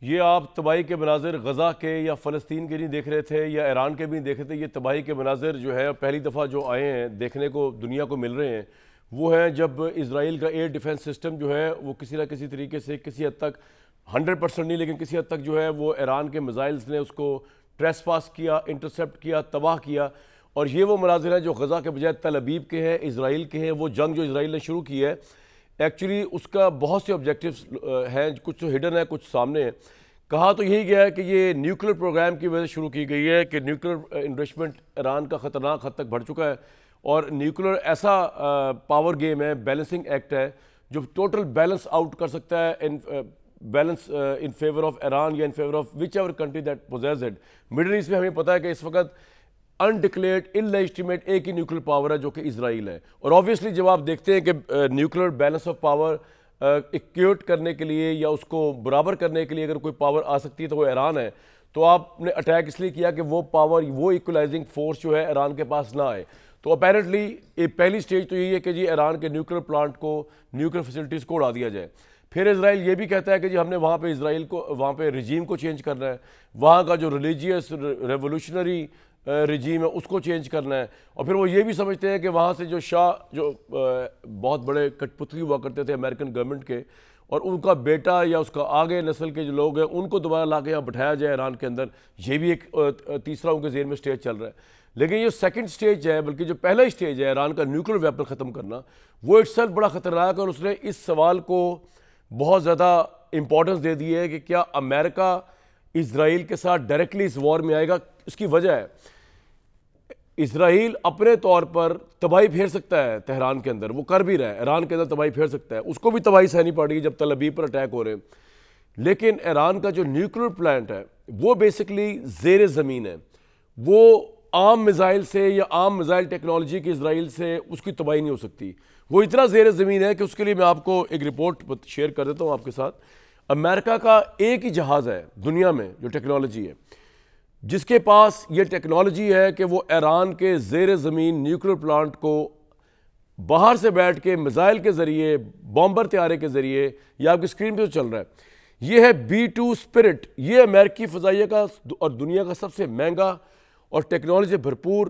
یہ آپ تباہی کے مناظر غزہ کے یا فلسطین کے نہیں دیکھ رہے تھے یا ایران کے بھی نہیں دیکھ رہے تھے. یہ تباہی کے مناظر جو ہے پہلی دفعہ جو آئے ہیں دیکھنے کو دنیا کو مل رہے ہیں وہ ہیں جب اسرائیل کا ایئر ڈیفنس سسٹم جو ہے وہ کسی نہ کسی طریقے سے کسی حد تک 100% نہیں لیکن کسی حد تک جو ہے وہ ایران کے میزائلز نے اس کو ٹریس پاس کیا, انٹرسیپٹ کیا, تباہ کیا. اور یہ وہ مناظر ہیں جو غزہ کے بجائے تل ابیب کے ہیں, اسرائیل کے ہیں. وہ جنگ جو اسرائیل نے شروع کی ہے ایکچولی اس کا بہت سے آبجیکٹیوز ہیں, کچھ تو ہڈن ہے کچھ سامنے ہیں. کہا تو یہی گیا ہے کہ یہ نیوکلیر پروگرام کی وجہ سے شروع کی گئی ہے کہ نیوکلیر انریچمنٹ ایران کا خطرناک حد تک بڑھ چکا ہے اور نیوکلیر ایسا پاور گیم ہے, بیلنسنگ ایکٹ ہے جو ٹوٹل بیلنس آؤٹ کر سکتا ہے balance in favour of Iran یا in favour of whichever country that poses it. Middle East میں ہمیں پتہ ہے کہ اس وقت انڈکلیئرڈ ان لیجٹیمیٹ ایک ہی نیوکلیر پاور ہے جو کہ اسرائیل ہے. اور آبویسلی جب آپ دیکھتے ہیں کہ nuclear balance of power equate کرنے کے لیے یا اس کو برابر کرنے کے لیے اگر کوئی پاور آ سکتی ہے تو وہ ایران ہے, تو آپ نے اٹیک اس لیے کیا کہ وہ پاور, وہ ایکولائزنگ فورس جو ہے ایران کے پاس نہ آئے. تو اپیرنٹلی پہلی سٹیج تو یہی ہے کہ جی ایران کے نیوکلیر پلانٹ کو, نیوکلیر فیسلٹیز کو اڑا دیا جائے. پھر اسرائیل یہ بھی کہتا ہے کہ جی ہم نے وہاں پہ اسرائیل کو, وہاں پہ رجیم کو چینج کرنا ہے, وہاں کا جو ریلیجیس ریولوشنری رجیم ہے اس کو چینج کرنا ہے. اور پھر وہ یہ بھی سمجھتے ہیں کہ وہاں سے جو شاہ جو بہت بڑے کٹ پتلی ہوا کرتے تھے امریکن گورنمنٹ کے, اور ان کا بیٹا یا اس کا آگے نسل کے جو لوگ ہیں ان کو دوبارہ لا کے یہاں بٹھایا جائے ایران کے اندر. یہ بھی ایک تیسرا ان کے ذہن میں سٹیج چل رہا ہے. لیکن یہ سیکنڈ سٹیج ہے, بلکہ جو پہلا سٹیج ہے ایران کا نیوکلیر ویپن ختم کرنا, وہ اٹ سیلف بڑا خطرناک ہے. اور اس نے اس سوال کو بہت زیادہ امپورٹنس دے دی ہے کہ کیا امریکہ اسرائیل کے ساتھ ڈائریکٹلی اس وار میں آئے گا. اس کی وجہ ہے اسرائیل اپنے طور پر تباہی پھیر سکتا ہے تہران کے اندر, وہ کر بھی رہا ہے, ایران کے اندر تباہی پھیر سکتا ہے, اس کو بھی تباہی سہنی پڑے گی جب تل ابیب پر اٹیک ہو رہے ہیں. لیکن ایران کا جو نیوکلیر پلانٹ ہے وہ بیسکلی زیر زمین ہے, وہ عام میزائل سے یا عام میزائل ٹیکنالوجی کی اسرائیل سے اس کی تباہی نہیں ہو سکتی. وہ اتنا زیر زمین ہے کہ اس کے لیے میں آپ کو ایک رپورٹ شیئر کر دیتا ہوں آپ کے ساتھ. امریکہ کا ایک ہی جہاز ہے دنیا میں جو ٹیکنالوجی ہے جس کے پاس یہ ٹیکنالوجی ہے کہ وہ ایران کے زیر زمین نیوکلیر پلانٹ کو باہر سے بیٹھ کے میزائل کے ذریعے, بامبر طیارے کے ذریعے, یہ آپ کی اسکرین پہ تو چل رہا ہے, یہ ہے B-2 اسپرٹ. یہ امریکی فضائیہ کا اور دنیا کا سب سے مہنگا اور ٹیکنالوجی سے بھرپور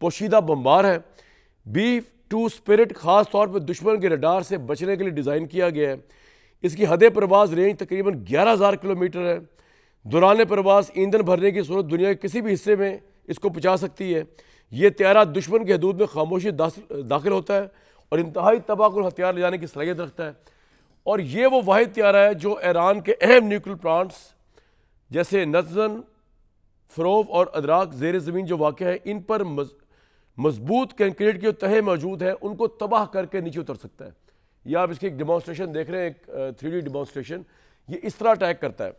پوشیدہ بمبار ہے. B-2 اسپرٹ خاص طور پہ دشمن کے ریڈار سے بچنے کے لیے ڈیزائن کیا گیا ہے. اس کی حد پرواز رینج تقریباً 11,000 کلومیٹر ہے. دوران پرواز ایندھن بھرنے کی صورت دنیا کے کسی بھی حصے میں اس کو پہنچا سکتی ہے. یہ طیارہ دشمن کی حدود میں خاموشی داخل ہوتا ہے اور انتہائی تباہ کن ہتھیار لے جانے کی صلاحیت رکھتا ہے. اور یہ وہ واحد طیارہ ہے جو ایران کے اہم نیوکلیر پلانٹس جیسے نتزن, فروف اور ادراک زیر زمین جو واقع ہے ان پر مضبوط کنکریٹ کی تہیں موجود ہیں, ان کو تباہ کر کے نیچے اتر سکتا ہے. یہ آپ اس کی ایک ڈیمانسٹریشن دیکھ رہے ہیں, ایک 3D ڈیمانسٹریشن. یہ اس طرح اٹیک کرتا ہے.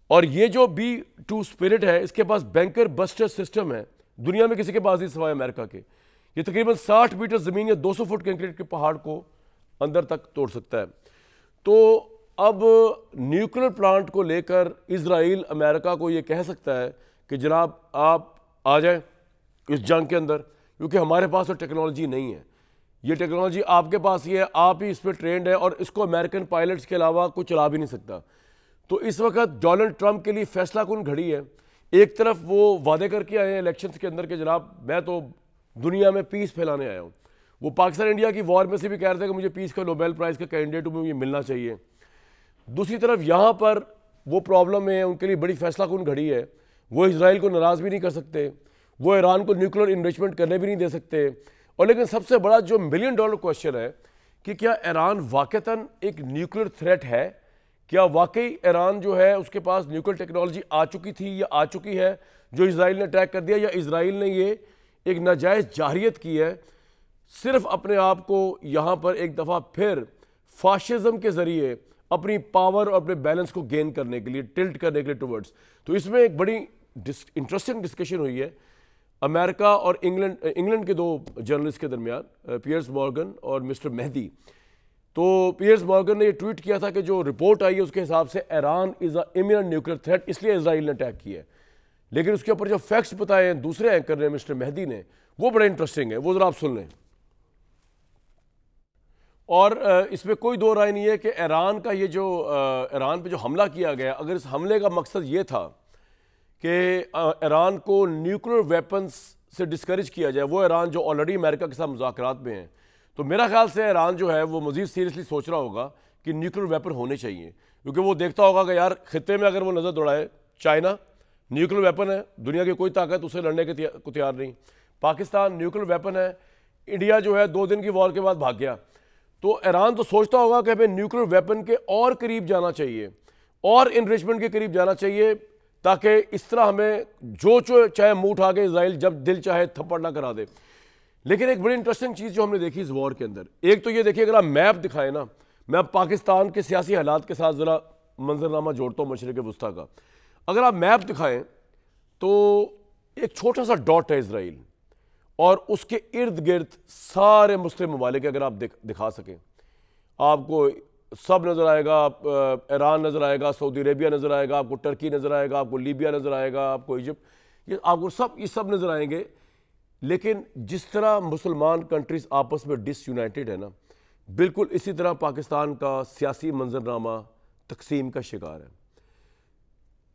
اور یہ جو B-2 اسپرٹ ہے اس کے پاس بینکر بسٹر سسٹم ہے, دنیا میں کسی کے پاس نہیں سوائے امریکہ کے. یہ تقریباً 60 میٹر زمین یا 200 فٹ کنکریٹ کے پہاڑ کو اندر تک توڑ سکتا ہے. تو اب نیوکلیر پلانٹ کو لے کر اسرائیل امریکہ کو یہ کہہ سکتا ہے کہ جناب آپ آ جائیں اس جنگ کے اندر, کیونکہ ہمارے پاس تو ٹیکنالوجی نہیں ہے, یہ ٹیکنالوجی آپ کے پاس ہی ہے, آپ ہی اس پہ ٹرینڈ ہے اور اس کو امریکن پائلٹس کے علاوہ کوئی چلا بھی نہیں سکتا. تو اس وقت ڈونلڈ ٹرمپ کے لیے فیصلہ کن گھڑی ہے. ایک طرف وہ وعدے کر کے آئے ہیں الیکشنز کے اندر کہ جناب میں تو دنیا میں پیس پھیلانے آیا ہوں. وہ پاکستان انڈیا کی وار میں سے بھی کہہ رہے تھے کہ مجھے پیس کا نوبیل پرائز کا کینڈیڈیٹ ہوں, مجھے ملنا چاہیے. دوسری طرف یہاں پر وہ پرابلم ہے, ان کے لیے بڑی فیصلہ کن گھڑی ہے. وہ اسرائیل کو ناراض بھی نہیں کر سکتے, وہ ایران کو نیوکلیر انریچمنٹ کرنے بھی نہیں دے سکتے. اور لیکن سب سے بڑا جو $1 ملین کویسچن ہے کہ کیا ایران واقعتاً ایک نیوکلیر تھریٹ ہے, کیا واقعی ایران جو ہے اس کے پاس نیوکلیر ٹیکنالوجی آ چکی تھی یا آ چکی ہے جو اسرائیل نے اٹیک کر دیا, یا اسرائیل نے یہ ایک ناجائز جارحیت کی ہے صرف اپنے آپ کو یہاں پر ایک دفعہ پھر فاشزم کے ذریعے اپنی پاور اور اپنے بیلنس کو گین کرنے کے لیے, ٹلٹ کرنے کے لیے ٹورڈز. تو اس میں ایک بڑی انٹرسٹنگ ڈسکشن ہوئی ہے امریکہ اور انگلینڈ کے 2 جرنلسٹ کے درمیان, پیئرس مورگن اور مسٹر مہدی. تو پیئرس مورگن نے یہ ٹویٹ کیا تھا کہ جو رپورٹ آئی ہے اس کے حساب سے ایران از اے امیرنٹ نیوکلیر تھریٹ, اس لیے اسرائیل نے اٹیک کیا ہے. لیکن اس کے اوپر جو فیکٹس بتائے ہیں دوسرے اینکر نے, مسٹر مہدی نے, وہ بڑے انٹرسٹنگ ہے, وہ ذرا آپ سن لیں. اور اس میں کوئی دو رائے نہیں ہے کہ ایران کا یہ جو ایران پہ جو حملہ کیا گیا، اگر اس حملے کا مقصد یہ تھا کہ ایران کو نیوکلیر ویپنز سے ڈسکریج کیا جائے، وہ ایران جو آلریڈی امریکہ کے ساتھ مذاکرات میں ہیں، تو میرا خیال سے ایران جو ہے وہ مزید سیریسلی سوچ رہا ہوگا کہ نیوکلیر ویپن ہونے چاہیے، کیونکہ وہ دیکھتا ہوگا کہ یار خطے میں اگر وہ نظر دوڑائے، چائنا نیوکلیر ویپن ہے، دنیا کی کوئی طاقت اسے لڑنے کے کو تیار نہیں، پاکستان نیوکلیر ویپن ہے، انڈیا جو ہے 2 دن کی وار کے بعد بھاگ گیا، تو ایران تو سوچتا ہوگا کہ ہمیں نیوکلیر ویپن کے اور قریب جانا چاہیے اور انریچمنٹ کے قریب جانا چاہیے، تاکہ اس طرح ہمیں جو چاہے منہ اٹھا کے اسرائیل جب دل چاہے تھپڑ نہ کرا دے۔ لیکن ایک بڑی انٹرسٹنگ چیز جو ہم نے دیکھی اس وار کے اندر، ایک تو یہ دیکھیے اگر آپ میپ دکھائیں نا، میں اب پاکستان کے سیاسی حالات کے ساتھ ذرا منظرنامہ جوڑتا ہوں مشرق وسطیٰ کا، اگر آپ میپ دکھائیں تو ایک چھوٹا سا ڈاٹ ہے اسرائیل، اور اس کے ارد گرد سارے مسلم ممالک اگر آپ دکھا سکیں، آپ کو سب نظر آئے گا، ایران نظر آئے گا، سعودی عربیہ نظر آئے گا، آپ کو ٹرکی نظر آئے گا، آپ کو لیبیا نظر آئے گا، آپ کو ایجپٹ، آپ کو یہ سب نظر آئیں گے۔ لیکن جس طرح مسلمان کنٹریز آپس میں ڈس یونائٹڈ ہے نا، بالکل اسی طرح پاکستان کا سیاسی منظرنامہ تقسیم کا شکار ہے۔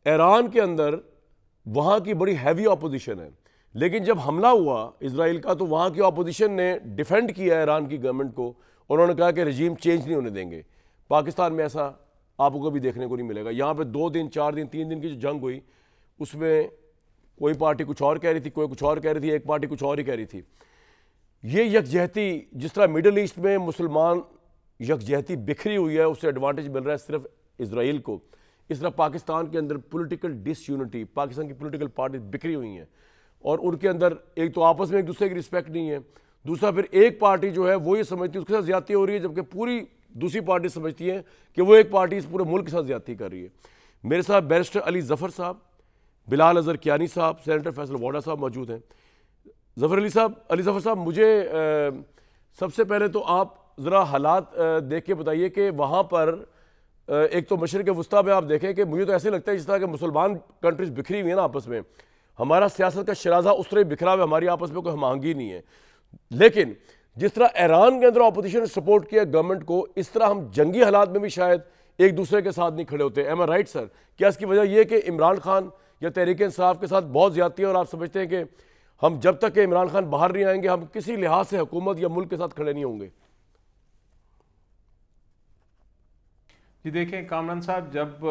ایران کے اندر وہاں کی بڑی ہیوی اپوزیشن ہے، لیکن جب حملہ ہوا اسرائیل کا تو وہاں کی اپوزیشن نے ڈیفینڈ کیا ایران کی گورنمنٹ کو، انہوں نے کہا کہ رجیم چینج نہیں ہونے دیں گے۔ پاکستان میں ایسا آپ کو بھی دیکھنے کو نہیں ملے گا۔ یہاں پہ 2 دن 4 دن 3 دن کی جو جنگ ہوئی، اس میں کوئی پارٹی کچھ اور کہہ رہی تھی، کوئی کچھ اور کہہ رہی تھی، ایک پارٹی کچھ اور ہی کہہ رہی تھی۔ یہ یکجہتی جس طرح مڈل ایسٹ میں مسلمان یکجہتی بکھری ہوئی ہے، اس سے ایڈوانٹیج مل رہا ہے صرف اسرائیل کو، اس طرح پاکستان کے اندر پولیٹیکل ڈس یونٹی، پاکستان کی پولیٹیکل پارٹیز بکھری ہوئی ہیں، اور ان کے اندر ایک تو آپس میں ایک دوسرے کی رسپیکٹ نہیں ہے، دوسرا پھر ایک پارٹی جو ہے وہ یہ سمجھتی ہے اس کے ساتھ زیادتی ہو رہی ہے، جبکہ پوری دوسری پارٹی سمجھتی ہے کہ وہ ایک پارٹی اس پورے ملک کے ساتھ زیادتی کر رہی ہے۔ میرے ساتھ بیرسٹر علی ظفر صاحب، بلال اظہر کیانی صاحب، سینیٹر فیصل واڈا صاحب موجود ہیں۔ علی ظفر صاحب، مجھے سب سے پہلے تو آپ ذرا حالات دیکھ کے بتائیے کہ وہاں پر ایک تو مشرق وسطیٰ میں آپ دیکھیں کہ مجھے تو ایسے لگتا ہے جس طرح کہ مسلمان کنٹریز بکھری ہوئی ہیں نا آپس میں، ہمارا سیاست کا شرازہ اس طرح بکھرا ہوا ہے، ہماری آپس میں کوئی ہم آہنگی نہیں ہے۔ لیکن جس طرح ایران کے اندر اپوزیشن نے سپورٹ کیا گورنمنٹ کو، اس طرح ہم جنگی حالات میں بھی شاید ایک دوسرے کے ساتھ نہیں کھڑے ہوتے۔ ایم آئی رائٹ سر؟ کیا اس کی وجہ یہ کہ عمران خان یا تحریک انصاف کے ساتھ بہت زیادتی ہے، اور آپ سمجھتے ہیں کہ ہم جب تک کہ عمران خان باہر نہیں آئیں گے ہم کسی لحاظ سے حکومت یا ملک کے ساتھ کھڑے نہیں ہوں گے؟ جی دیکھیں کامران صاحب، جب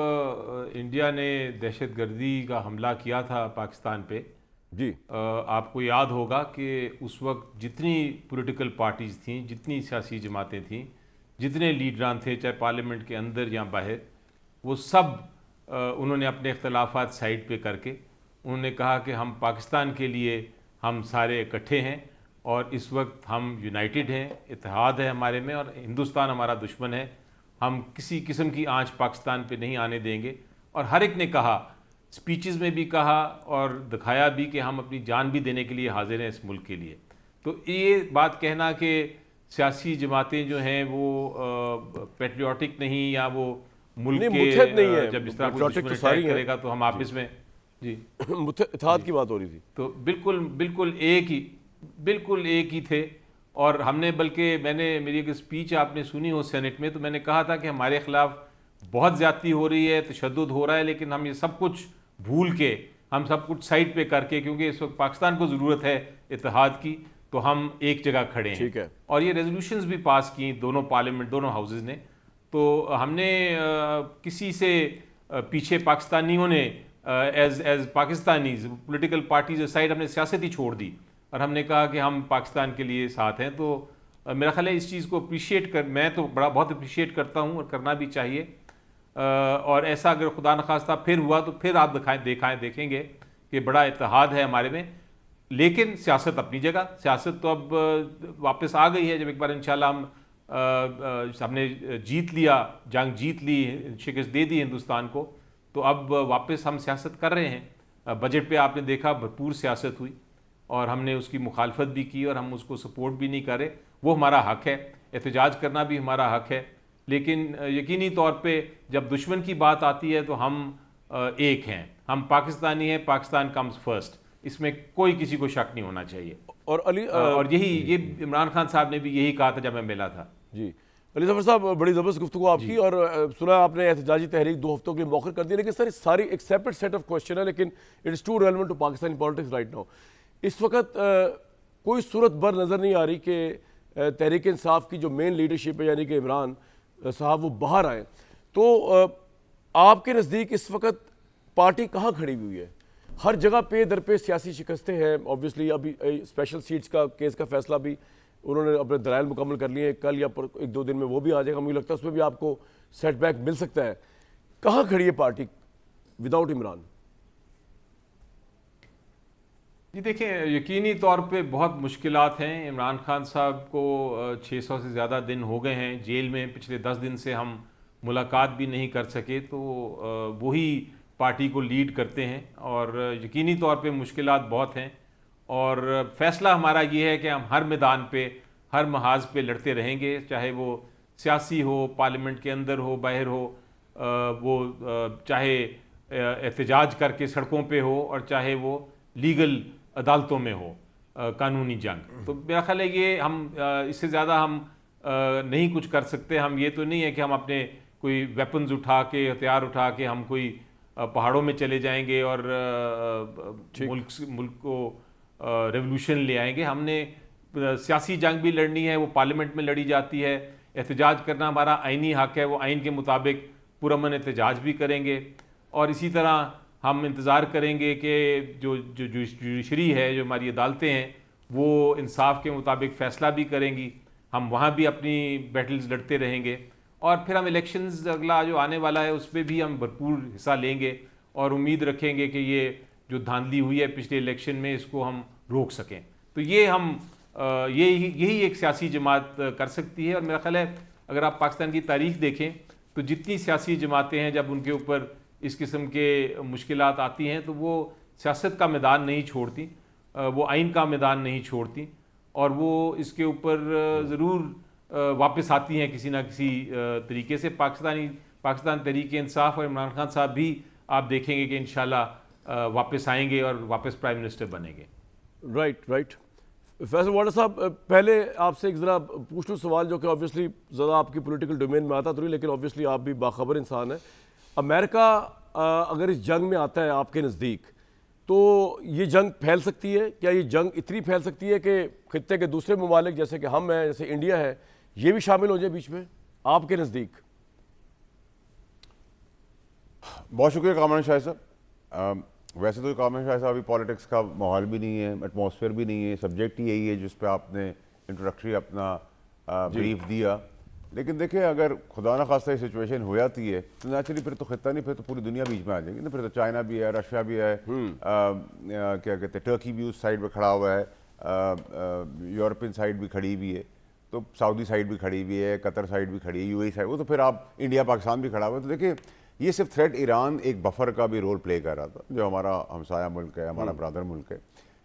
انڈیا نے دہشت گردی کا حملہ کیا تھا پاکستان پہ، جی آپ کو یاد ہوگا کہ اس وقت جتنی پولیٹیکل پارٹیز تھیں، جتنی سیاسی جماعتیں تھیں، جتنے لیڈران تھے چاہے پارلیمنٹ کے اندر یا باہر، وہ سب انہوں نے اپنے اختلافات سائڈ پہ کر کے انہوں نے کہا کہ ہم پاکستان کے لیے ہم سارے اکٹھے ہیں، اور اس وقت ہم یونائٹڈ ہیں، اتحاد ہے ہمارے میں، اور ہندوستان ہمارا دشمن ہے، ہم کسی قسم کی آنچ پاکستان پہ نہیں آنے دیں گے۔ اور ہر ایک نے کہا، سپیچز میں بھی کہا اور دکھایا بھی کہ ہم اپنی جان بھی دینے کے لیے حاضر ہیں اس ملک کے لیے۔ تو یہ بات کہنا کہ سیاسی جماعتیں جو ہیں وہ پیٹریوٹک نہیں، یا وہ ملک کے جب اس طرح کوئی دشمن اٹیک کرے گا تو ہم آپس میں جی اتحاد کی بات ہو رہی تھی، تو بالکل ایک ہی تھے۔ اور ہم نے بلکہ میری ایک اسپیچ آپ نے سنی ہو سینٹ میں، تو میں نے کہا تھا کہ ہمارے خلاف بہت زیادتی ہو رہی ہے، تشدد ہو رہا ہے، لیکن ہم یہ سب کچھ بھول کے، ہم سب کچھ سائڈ پہ کر کے، کیونکہ اس وقت پاکستان کو ضرورت ہے اتحاد کی، تو ہم ایک جگہ کھڑے ہیں۔ اور یہ ریزولوشنز بھی پاس کی دونوں پارلیمنٹ، دونوں ہاؤسز نے۔ تو ہم نے کسی سے پیچھے پاکستانیوں نے as Pakistanis political parties side ہم نے سیاست ہی چھوڑ دی، اور ہم نے کہا کہ ہم پاکستان کے لیے ساتھ ہیں۔ تو میرا خیال ہے اس چیز کو میں تو بہت اپریشیٹ کرتا ہوں، اور کرنا بھی چاہیے۔ اور ایسا اگر خدا نخواستہ پھر ہوا تو پھر آپ دیکھیں گے کہ بڑا اتحاد ہے ہمارے میں۔ لیکن سیاست اپنی جگہ، سیاست تو اب واپس آ گئی ہے، جب ایک بار انشاءاللہ ہم نے جیت لیا، جنگ جیت لی، شکست دے دی ہندوستان کو، تو اب واپس ہم سیاست کر رہے ہیں۔ بجٹ پہ آپ نے دیکھا بھرپور سیاست ہوئی، اور ہم نے اس کی مخالفت بھی کی، اور ہم اس کو سپورٹ بھی نہیں کر رہے۔ وہ ہمارا حق ہے، احتجاج کرنا بھی ہمارا حق ہے، لیکن یقینی طور پہ جب دشمن کی بات آتی ہے تو ہم ایک ہیں، ہم پاکستانی ہیں، پاکستان کمز فرسٹ، اس میں کوئی کسی کو شک نہیں ہونا چاہیے۔ اور یہی عمران خان صاحب نے بھی یہی کہا تھا جب میں ملا تھا۔ جی علی ظفر صاحب بڑی زبردست گفتگو آپ کی، اور سنا آپ نے احتجاجی تحریک 2 ہفتوں کے لیے مؤخر کر دی، لیکن سر ساری ایک سیپریٹ سیٹ آف کوشچن ہے، لیکن it is too relevant to Pakistani politics right now. اس وقت کوئی صورت بر نظر نہیں آ رہی کہ تحریک انصاف کی جو مین لیڈرشپ ہے یعنی کہ عمران صاحب وہ باہر آئیں. تو آپ کے نزدیک اس وقت پارٹی کہاں کھڑی ہوئی ہے؟ ہر جگہ پہ در پہ سیاسی شکستیں ہیں. آبویسلی ابھی اسپیشل سیٹس کا کیس کا فیصلہ بھی انہوں نے اپنے دلائل مکمل کر لیے ہیں، کل یا 1-2 دن میں وہ بھی آ جائے گا. مجھے لگتا ہے اس میں بھی آپ کو سیٹ بیک مل سکتا ہے. کہاں کھڑی ہے پارٹی وداؤٹ عمران؟ جی دیکھیں، یقینی طور پہ بہت مشکلات ہیں. عمران خان صاحب کو 600 سے زیادہ دن ہو گئے ہیں جیل میں. پچھلے 10 دن سے ہم ملاقات بھی نہیں کر سکے، تو وہی پارٹی کو لیڈ کرتے ہیں اور یقینی طور پہ مشکلات بہت ہیں. اور فیصلہ ہمارا یہ ہے کہ ہم ہر میدان پہ ہر محاذ پہ لڑتے رہیں گے، چاہے وہ سیاسی ہو، پارلیمنٹ کے اندر ہو، باہر ہو، وہ چاہے احتجاج کر کے سڑکوں پہ ہو اور چاہے وہ لیگل عدالتوں میں ہو، قانونی جنگ. تو میرا خیال ہے یہ ہم اس سے زیادہ ہم نہیں کچھ کر سکتے. ہم یہ تو نہیں ہے کہ ہم اپنے کوئی ویپنز اٹھا کے، ہتھیار اٹھا کے ہم کوئی پہاڑوں میں چلے جائیں گے اور ملک کو ریولوشن لے آئیں گے. ہم نے سیاسی جنگ بھی لڑنی ہے، وہ پارلیمنٹ میں لڑی جاتی ہے. احتجاج کرنا ہمارا آئینی حق ہے، وہ آئین کے مطابق پرامن احتجاج بھی کریں گے. اور اسی طرح ہم انتظار کریں گے کہ جو جوڈیشری ہے، جو ہماری عدالتیں ہیں، وہ انصاف کے مطابق فیصلہ بھی کریں گی. ہم وہاں بھی اپنی بیٹلز لڑتے رہیں گے. اور پھر ہم الیکشنز اگلا جو آنے والا ہے اس پہ بھی ہم بھرپور حصہ لیں گے اور امید رکھیں گے کہ یہ جو دھاندلی ہوئی ہے پچھلے الیکشن میں اس کو ہم روک سکیں. تو یہ ہم یہی ایک سیاسی جماعت کر سکتی ہے. اور میرا خیال ہے اگر آپ پاکستان کی تاریخ دیکھیں تو جتنی سیاسی جماعتیں ہیں جب ان کے اوپر اس قسم کے مشکلات آتی ہیں تو وہ سیاست کا میدان نہیں چھوڑتی، وہ آئین کا میدان نہیں چھوڑتی، اور وہ اس کے اوپر ضرور واپس آتی ہیں کسی نہ کسی طریقے سے. پاکستان تحریک انصاف اور عمران خان صاحب بھی آپ دیکھیں گے کہ انشاءاللہ واپس آئیں گے اور واپس پرائم منسٹر بنیں گے. رائٹ. فیصل واڈر صاحب، پہلے آپ سے ایک ذرا پوچھ لوں سوال جو کہ آبویسلی زیادہ آپ کی پولیٹیکل ڈومین میں آتا تو نہیں، لیکن آبویسلی آپ بھی باخبر انسان ہیں. امریکہ اگر اس جنگ میں آتا ہے آپ کے نزدیک تو یہ جنگ پھیل سکتی ہے؟ کیا یہ جنگ اتنی پھیل سکتی ہے کہ خطے کے دوسرے ممالک جیسے کہ ہم ہیں، جیسے انڈیا ہے، یہ بھی شامل ہو جائے بیچ میں آپ کے نزدیک؟ بہت شکریہ کامران شاہ صاحب. ویسے تو کامران شاہ صاحب ابھی پالیٹکس کا ماحول بھی نہیں ہے، ایٹماسفیئر بھی نہیں ہے، سبجیکٹ ہی یہی ہے جس پہ آپ نے انٹروڈکٹری اپنا بریف دیا. لیکن دیکھیں اگر خدا نہ خواستہ یہ سچویشن ہو جاتی ہے تو نیچرلی پھر تو خطہ نہیں، پھر تو پوری دنیا بیچ میں آ جائے گی نا. پھر تو چائنا بھی ہے، رشیا بھی ہے، کیا کہتے ہیں ٹرکی بھی اس سائڈ پہ کھڑا ہوا ہے، یورپین سائڈ بھی کھڑی ہوئی ہے، تو سعودی سائڈ بھی کھڑی ہوئی ہے، قطر سائڈ بھی کھڑی ہے، یو اے سائڈ، وہ تو پھر آپ انڈیا پاکستان بھی کھڑا ہوا ہے. تو دیکھیں یہ صرف تھریٹ ایران ایک بفر کا بھی رول پلے کر رہا تھا جو ہمارا ہمسایہ ملک ہے، ہمارا برادر ملک ہے.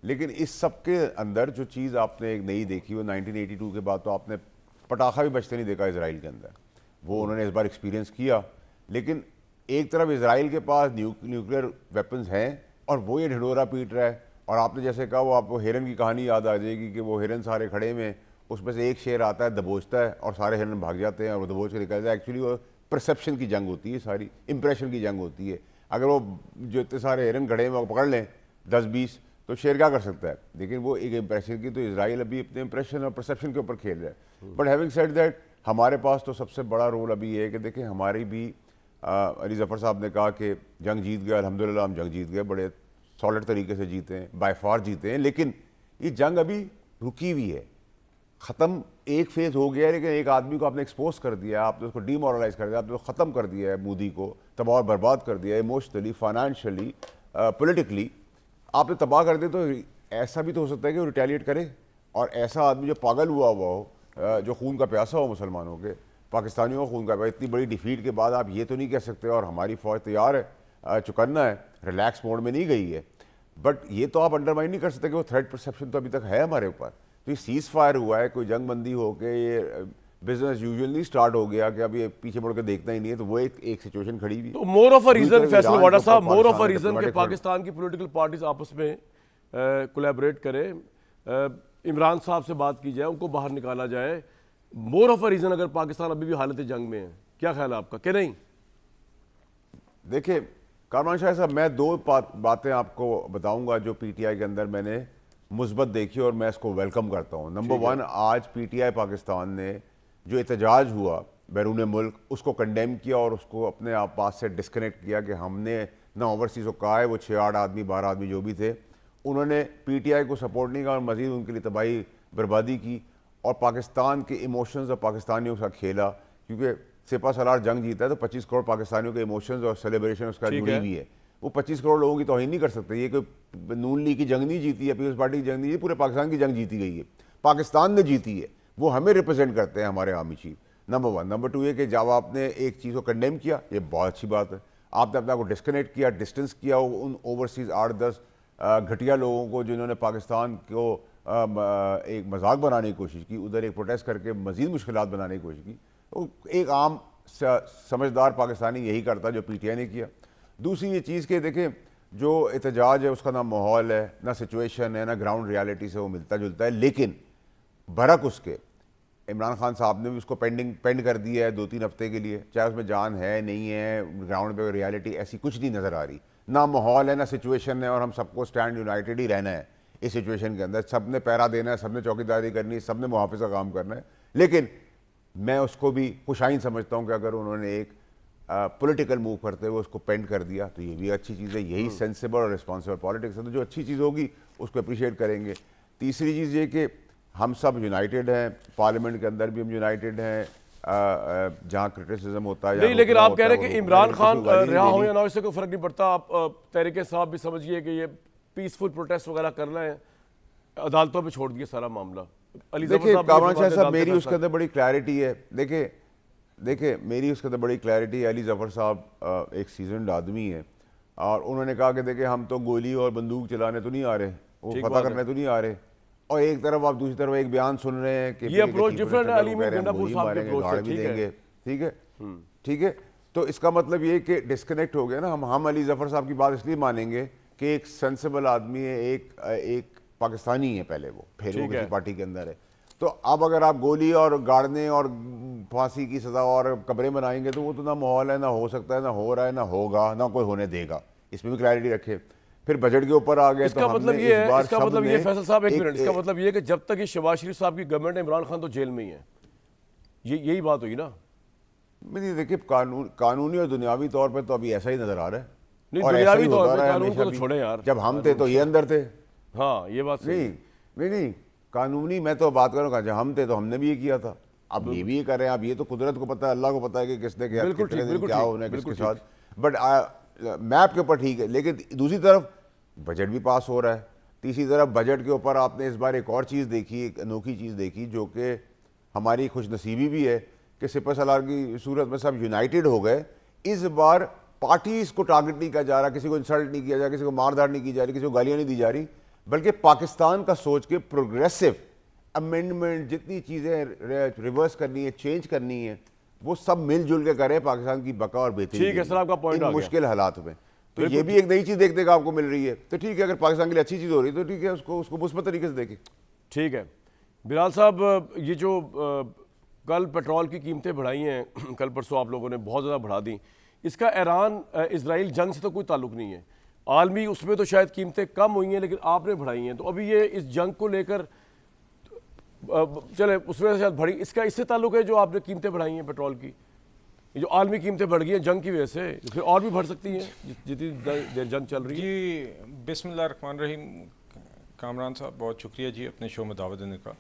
لیکن اس سب کے اندر جو چیز آپ نے ایک نئی دیکھی وہ 1982 کے بعد تو آپ نے پٹاخہ بھی بچتے نہیں دیکھا اسرائیل کے اندر. وہ انہوں نے اس بار ایکسپیرینس کیا. لیکن ایک طرف اسرائیل کے پاس نیوکلیئر ویپنز ہیں اور وہ یہ ڈھڈورا پیٹ رہا ہے. اور آپ نے جیسے کہا وہ آپ کو ہرن کی کہانی یاد آ جائے گی کہ وہ ہرن سارے کھڑے میں، اس میں سے ایک شیر آتا ہے دبوچتا ہے اور سارے ہرن بھاگ جاتے ہیں اور وہ دبوچ کے نکلتا ہے. ایکچولی وہ پرسیپشن کی جنگ ہوتی ہے، ساری امپریشن کی جنگ ہوتی ہے. اگر وہ جو اتنے سارے ہرن کھڑے میں پکڑ لیں 10-20 تو شیر کیا کر سکتا ہے؟ لیکن وہ ایک امپریشن کی، تو اسرائیل ابھی اپنے امپریشن اور پرسیپشن کے اوپر کھیل رہا ہے. بٹ ہیونگ سیڈ دیٹ ہمارے پاس تو سب سے بڑا رول ابھی یہ ہے کہ دیکھیں ہماری بھی علی ظفر صاحب نے کہا کہ جنگ جیت گئے، الحمدللہ ہم جنگ جیت گئے، بڑے سالڈ طریقے سے جیتے ہیں، بائی فار جیتے ہیں. لیکن یہ جنگ ابھی رکی ہوئی ہے، ختم ایک فیز ہو گیا ہے. لیکن ایک آدمی کو آپ نے ایکسپوز کر دیا، آپ نے اس کو ڈی مورلائز کر دیا، آپ نے اس کو ختم کر دیا ہے، مودی کو تباہ اور برباد کر دیا ہے، ایموشنلی، فائنانشلی، پولیٹیکلی آپ نے تباہ کر دیا. تو ایسا بھی تو ہو سکتا ہے کہ وہ ریٹیلیٹ کرے، اور ایسا آدمی جو پاگل ہوا ہو، جو خون کا پیاسا ہو مسلمانوں کے، پاکستانیوں کا خون کا پیاسا، اتنی بڑی ڈیفیٹ کے بعد آپ یہ تو نہیں کہہ سکتے. اور ہماری فوج تیار ہے، چکنا ہے، ریلیکس موڈ میں نہیں گئی ہے. بٹ یہ تو آپ انڈرمائن نہیں کر سکتے کہ وہ تھریٹ پرسیپشن تو ابھی تک ہے ہمارے اوپر. تو یہ سیز فائر ہوا ہے، کوئی جنگ بندی ہو کے یہ بزنس یوزول نہیں سٹارٹ ہو گیا کہ اب یہ پیچھے مڑ کے دیکھنا ہی نہیں ہے. تو وہ ایک سچویشن کھڑی ہوئی. تو more of a reason Faisal order صاحب، مور آف اے ریزن کہ پاکستان کی پولیٹیکل پارٹیز آپس میں کولیبریٹ کریں، عمران صاحب سے بات کی جائے، ان کو باہر نکالا جائے. مور آف اے ریزن اگر پاکستان ابھی بھی حالت جنگ میں ہے. کیا خیال ہے آپ کا کہ نہیں؟ دیکھیں کامران شاہ صاحب، میں دو باتیں آپ کو بتاؤں گا جو پی ٹی آئی کے اندر میں نے مثبت دیکھی اور میں اس کو ویلکم کرتا ہوں. نمبر 1، آج پی ٹی آئی پاکستان نے جو احتجاج ہوا بیرون ملک اس کو کنڈیم کیا اور اس کو اپنے آپ پاس سے ڈسکنیکٹ کیا کہ ہم نے نہ اوورسیز کو کہا ہے. وہ 6-8 آدمی 12 آدمی جو بھی تھے انہوں نے پی ٹی آئی کو سپورٹ نہیں کیا اور مزید ان کے لیے تباہی بربادی کی اور پاکستان کے ایموشنز اور پاکستانیوں کا کھیلا. کیونکہ سپہ سالار جنگ جیتا ہے تو 25 کروڑ پاکستانیوں کے ایموشنز اور سیلیبریشن اس کا جڑی ہوئی ہے. وہ 25 کروڑ لوگوں کی توہین نہیں کر سکتے. یہ کوئی نون لیگ کی جنگ نہیں جیتی ہے، پیپلز پارٹی کی جنگ نہیں، یہ پورے پاکستان کی جنگ جیتی گئی ہے، پاکستان نے جیتی ہے. وہ ہمیں ریپرزینٹ کرتے ہیں ہمارے آرمی چیف. نمبر 1. نمبر 2 یہ کہ جب آپ نے ایک چیز کو کنڈیم کیا، یہ بہت اچھی بات ہے. آپ نے اپنا کو ڈسکنیکٹ کیا، ڈسٹنس کیا ان اوورسیز 8-10 گھٹیا لوگوں کو جنہوں نے پاکستان کو ایک مذاق بنانے کی کوشش کی، ادھر ایک پروٹیسٹ کر کے مزید مشکلات بنانے کی کوشش کی. ایک عام سمجھدار پاکستانی یہی کرتا جو پی ٹی آئی نے کیا. دوسری یہ چیز کہ دیکھیں جو احتجاج ہے اس کا نہ ماحول ہے، نہ سچویشن ہے، نہ گراؤنڈ ریالٹی سے وہ ملتا جلتا ہے. لیکن برعکس اس کے عمران خان صاحب نے بھی اس کو پینڈ کر دیا ہے 2-3 ہفتے کے لیے. چاہے اس میں جان ہے نہیں ہے، گراؤنڈ پہ ریالٹی ایسی کچھ نہیں نظر آ رہی. نہ ماحول ہے نہ سچویشن ہے اور ہم سب کو اسٹینڈ یونائٹڈ ہی رہنا ہے اس سچویشن کے اندر. سب نے پیرا دینا ہے، سب نے چوکیداری کرنی ہے، سب نے محافظ کا کام کرنا ہے. لیکن میں اس کو بھی خوشائن سمجھتا ہوں کہ اگر انہوں نے ایک پولیٹیکل موو کرتے ہوئے اس کو پینڈ کر دیا تو یہ بھی اچھی چیز ہے. یہی سینسیبل اور رسپانسبل پالیٹکس ہے. تو جو اچھی چیز ہوگی اس کو اپریشیٹ کریں گے. تیسری چیز یہ کہ ہم سب یونائٹڈ ہیں، پارلیمنٹ کے اندر بھی ہم یونائٹڈ ہیں. جہاں کرٹیسزم ہوتا ہے نہیں، لیکن آپ کہہ رہے ہیں کہ عمران خان رہا ہو یا نہ اس سے کوئی فرق نہیں پڑتا. آپ تحریک صاحب بھی سمجھیے کہ یہ پیسفل پروٹیسٹ وغیرہ کرنا ہے، عدالتوں پہ چھوڑ دیے سارا معاملہ. دیکھیں کامران شاہ صاحب میری اس کے اندر بڑی کلیئرٹی ہے. دیکھیں میری اس کے اندر بڑی کلیئرٹی ہے. علی ظفر صاحب ایک سیزنڈ آدمی ہے اور انہوں نے کہا کہ دیکھیں ہم تو گولی اور بندوق چلانے تو نہیں آ رہے، وہ فتح کرنے تو نہیں آ رہے. اور ایک طرف آپ دوسری طرف ایک بیان سن رہے ہیں کہ یہ اپروچ ڈیفرنٹ ہے. علی میں گنڈا پور صاحب کے اپروچ سے ٹھیک ہے. تو اس کا مطلب یہ کہ ڈسکنیکٹ ہو گیا نا. ہم علی ظفر صاحب کی بات اس لیے مانیں گے کہ ایک سینسیبل آدمی ہے، ایک پاکستانی ہے پہلے، وہ پھر وہ کسی پارٹی کے اندر ہے. تو اب اگر آپ گولی اور گاڑنے اور پھانسی کی سزا اور قبریں بنائیں گے تو وہ تو نہ ماحول ہے، نہ ہو سکتا ہے، نہ ہو رہا ہے، نہ ہوگا، نہ کوئی ہونے دے گا. اس میں بھی کلیئرٹی رکھے. پھر بجٹ کے اوپر آ گئے تو ہم نے اس بار اس کا مطلب یہ فیصل صاحب ایک منٹ، اس کا مطلب یہ کہ جب تک یہ شہباز شریف صاحب کی گورنمنٹ ہے عمران خان تو جیل میں ہی ہے. یہی بات ہوئی نا. نہیں دیکھیے قانونی اور دنیاوی طور پہ تو ابھی ایسا ہی نظر آ رہا ہے. نہیں دنیاوی طور پہ قانون کو تو چھوڑیں یار. جب ہم تھے تو یہ اندر تھے. ہاں یہ بات نہیں قانونی میں تو بات کروں گا جب ہم تھے تو ہم نے بھی یہ کیا تھا. اب یہ بھی یہ کر رہے ہیں. اب یہ تو قدرت کو پتہ ہے، اللہ کو پتہ ہے کہ کس نے کیا ہونا ہے کس کے ساتھ. بٹ میپ کے اوپر ٹھیک ہے. لیکن دوسری طرف بجٹ بھی پاس ہو رہا ہے. تیسری طرف بجٹ کے اوپر آپ نے اس بار ایک اور چیز دیکھی، ایک انوکھی چیز دیکھی جو کہ ہماری خوش نصیبی بھی ہے کہ سپہ سالار کی صورت میں سب یونائٹڈ ہو گئے. اس بار پارٹیز کو ٹارگٹ نہیں کیا جا رہا، کسی کو انسلٹ نہیں کیا جا رہا، کسی کو ماردار نہیں کی جا رہی، کسی کو گالیاں نہیں دی جا رہی، بلکہ پاکستان کا سوچ کے پروگریسو امینڈمنٹ جتنی چیزیں ریورس کرنی ہے، چینج کرنی ہے، وہ سب مل جل کے کریں پاکستان کی بقا اور بہتری. ٹھیک ہے سر، آپ کا پوائنٹ ان مشکل حالات میں. تو یہ بھی ایک نئی چیز دیکھنے کا آپ کو مل رہی ہے. تو ٹھیک ہے اگر پاکستان کے لیے اچھی چیز ہو رہی ہے تو ٹھیک ہے، اس کو مثبت طریقے سے دیکھیں. ٹھیک ہے. بلال صاحب یہ جو کل پیٹرول کی قیمتیں بڑھائی ہیں، کل پرسوں آپ لوگوں نے بہت زیادہ بڑھا دیں، اس کا ایران اسرائیل جنگ سے تو کوئی تعلق نہیں ہے. عالمی اس میں تو شاید قیمتیں کم ہوئی ہیں لیکن آپ نے بڑھائی ہیں. تو ابھی یہ اس جنگ کو لے کر چلے اس میں شاید بڑھی، اس کا اس سے تعلق ہے جو آپ نے قیمتیں بڑھائی ہیں پیٹرول کی، جو عالمی قیمتیں بڑھ گئی ہیں جنگ کی وجہ سے، پھر اور بھی بڑھ سکتی ہیں جتنی دیر جنگ چل رہی ہے. جی بسم اللہ الرحمن الرحیم. کامران صاحب بہت شکریہ جی اپنے شو میں دعوت دینے کا.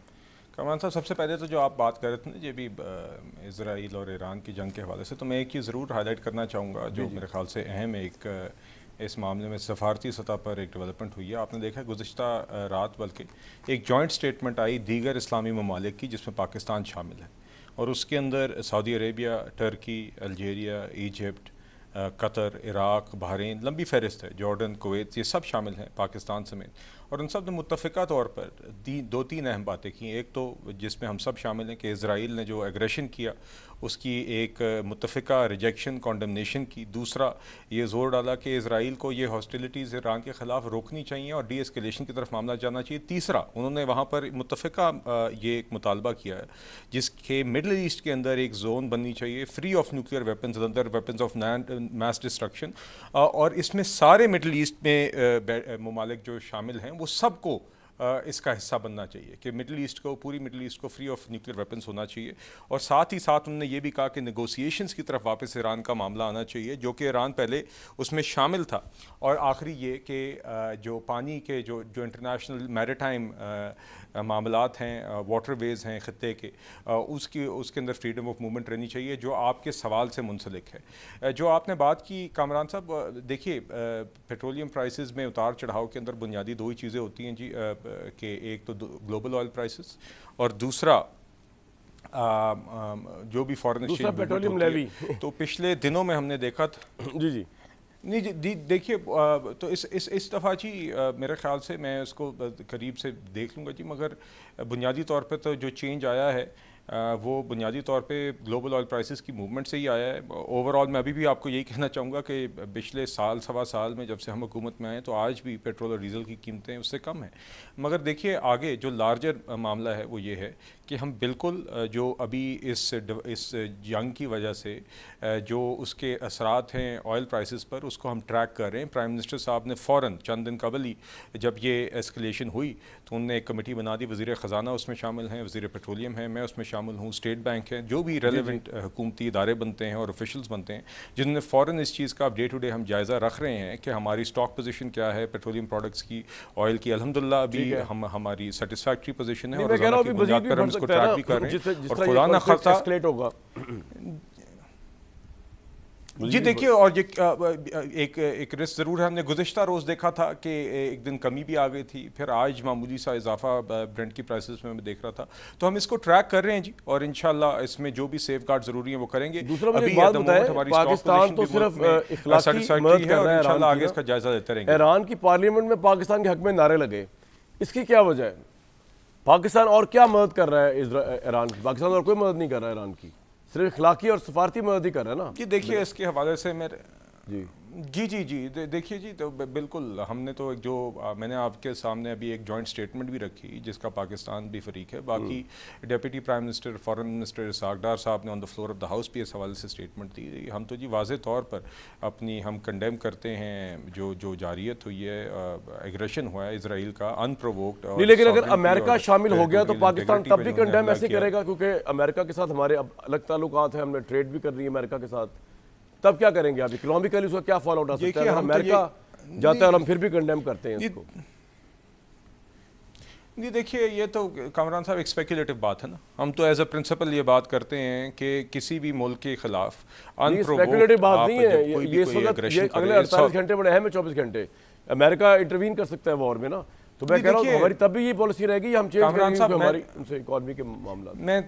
کامران صاحب سب سے پہلے تو جو آپ بات کر رہے تھے نا یہ بھی اسرائیل اور ایران کی جنگ کے حوالے سے، تو میں ایک چیز ضرور ہائی لائٹ کرنا چاہوں گا جو میرے خیال سے اہم ہے. ایک اس معاملے میں سفارتی سطح پر ایک ڈیولپمنٹ ہوئی ہے. آپ نے دیکھا گزشتہ رات بلکہ ایک جوائنٹ سٹیٹمنٹ آئی دیگر اسلامی ممالک کی جس میں پاکستان شامل ہے، اور اس کے اندر سعودی عربیہ، ٹرکی، الجیریا، ایجپٹ، قطر، عراق، بحرین، لمبی فہرست ہے، جارڈن، کویت، یہ سب شامل ہیں پاکستان سمیت، اور ان سب نے متفقہ طور پر دو تین اہم باتیں کی. ایک تو جس میں ہم سب شامل ہیں کہ اسرائیل نے جو ایگریشن کیا اس کی ایک متفقہ ریجیکشن، کانڈمنیشن کی. دوسرا یہ زور ڈالا کہ اسرائیل کو یہ ہاسٹیلیٹیز ایران کے خلاف روکنی چاہیے اور ڈی ایسکیلیشن کی طرف معاملہ جانا چاہیے. تیسرا انہوں نے وہاں پر متفقہ یہ ایک مطالبہ کیا ہے جس کے مڈل ایسٹ کے اندر ایک زون بننی چاہیے free of nuclear weapons, other weapons of mass destruction, اور اس میں سارے مڈل ایسٹ میں ممالک جو شامل ہیں وہ سب کو اس کا حصہ بننا چاہیے کہ مڈل ایسٹ کو، پوری مڈل ایسٹ کو فری آف نیوکلیئر ویپنز ہونا چاہیے. اور ساتھ ہی ساتھ انہوں نے یہ بھی کہا کہ نیگوسیشنز کی طرف واپس ایران کا معاملہ آنا چاہیے، جو کہ ایران پہلے اس میں شامل تھا. اور آخری یہ کہ جو پانی کے جو انٹرنیشنل میریٹائم معاملات ہیں، واٹر ویز ہیں خطے کے، اس کے اندر فریڈم آف موومنٹ رہنی چاہیے، جو آپ کے سوال سے منسلک ہے. جو آپ نے بات کی کامران صاحب، دیکھیے پیٹرولیم پرائسز میں اتار چڑھاؤ کے اندر بنیادی دو ہی چیزیں ہوتی ہیں جی، کہ ایک تو گلوبل آئل پرائسز اور دوسرا جو بھی فارن ایکسچینج پیٹرولیم لیوی. تو پچھلے دنوں میں ہم نے دیکھا تھا جی نہیں جی دیکھیے، تو اس دفعہ جی میرے خیال سے میں اس کو قریب سے دیکھ لوں گا جی، مگر بنیادی طور پہ تو جو چینج آیا ہے وہ بنیادی طور پہ گلوبل آئل پرائسز کی موومنٹ سے ہی آیا ہے. اوور آل میں ابھی بھی آپ کو یہی کہنا چاہوں گا کہ پچھلے سوا سال میں جب سے ہم حکومت میں آئے تو آج بھی پیٹرول اور ڈیزل کی قیمتیں اس سے کم ہیں. مگر دیکھیے آگے جو لارجر معاملہ ہے وہ یہ ہے کہ ہم بالکل جو ابھی اس جنگ کی وجہ سے جو اس کے اثرات ہیں آئل پرائسز پر، اس کو ہم ٹریک کر رہے ہیں. پرائم منسٹر صاحب نے فوراً چند دن قبل ہی جب یہ ایسکلیشن ہوئی تو انہوں نے ایک کمیٹی بنا دی، وزیر خزانہ اس میں شامل ہیں، وزیر پیٹرولیم ہیں، میں اس میں شامل ہوں، اسٹیٹ بینک ہے، جو بھی ریلیونٹ حکومتی ادارے بنتے ہیں اور آفیشلز بنتے ہیں، جنہوں نے فوراً اس چیز کا اب ڈے ٹو ڈے ہم جائزہ رکھ رہے ہیں کہ ہماری اسٹاک پوزیشن کیا ہے پیٹرولیم پروڈکٹس کی، آئل کی. الحمدللہ ابھی ہماری سیٹسفیکٹری پوزیشن ہے اور روزانہ کی بنیاد پر ہم اس کو ٹریک بھی کر رہے ہیں. اور خدا نہ خواستہ جی دیکھیے، اور ایک رسک ضرور ہے. ہم نے گزشتہ روز دیکھا تھا کہ ایک دن کمی بھی آ گئی تھی، پھر آج معمولی سا اضافہ برنٹ کی پرائسز میں دیکھ رہا تھا. تو ہم اس کو ٹریک کر رہے ہیں جی، اور انشاءاللہ اس میں جو بھی سیف گارڈ ضروری ہیں وہ کریں گے. ابھی پاکستان تو صرف اخلاقی مدد کر رہا ہے، انشاءاللہ آگے اس کا جائزہ لیتے رہیں گے. ایران کی پارلیمنٹ میں پاکستان کے حق میں نعرے لگے، اس کی کیا وجہ ہے؟ پاکستان اور کیا مدد کر رہا ہے ایران کی؟ پاکستان اور کوئی مدد نہیں کر رہا ہے ایران کی، صرف اخلاقی اور سفارتی مدد ہی کر رہا ہے نا. جی دیکھیے اس کے حوالے سے جی دیکھیے جی، تو بالکل ہم نے تو جو میں نے آپ کے سامنے ابھی ایک جوائنٹ سٹیٹمنٹ بھی رکھی جس کا پاکستان بھی فریق ہے. باقی deputy prime minister foreign minister Ishaq Dar صاحب نے on the floor of the house بھی اس حوالے سے سٹیٹمنٹ دی. ہم تو جی واضح طور پر ہم کنڈیم کرتے ہیں جو جارحیت ہوئی ہے، ایگریشن ہوا ہے اسرائیل کا ان پرووکڈ. لیکن اگر امریکہ شامل ہو گیا تو پاکستان تب بھی کنڈیم ایسے کرے گا، کیونکہ امریکہ کے ساتھ ہمارے اب الگ تعلقات ہیں، ہم نے ٹریڈ بھی کر رہی ہے امریکہ کے ساتھ. تب کیا کریں گے آپ؟ اکنامکلی اس کا کیا فال آؤٹ آ سکتا ہے؟ امریکہ جاتا ہے اور ہم پھر بھی کنڈیم کرتے ہیں اس کو. جی دیکھیے یہ تو کامران صاحب ایک اسپیکولیٹو بات ہے نا. ہم تو ایز اے پرنسپل یہ بات کرتے ہیں کہ کسی بھی ملک کے خلاف اسپیکولیٹو بات نہیں ہے یہ. اس وقت اگلے 48 گھنٹے بڑے اہم ہے، 24 گھنٹے امریکہ انٹروین کر سکتا ہے وار میں نا. تو میں کہہ رہا ہوں ہماری تب بھی یہ پالیسی رہے گی، ہم چینج کریں گے ہماری ان سے اکانومی کے معاملات میں.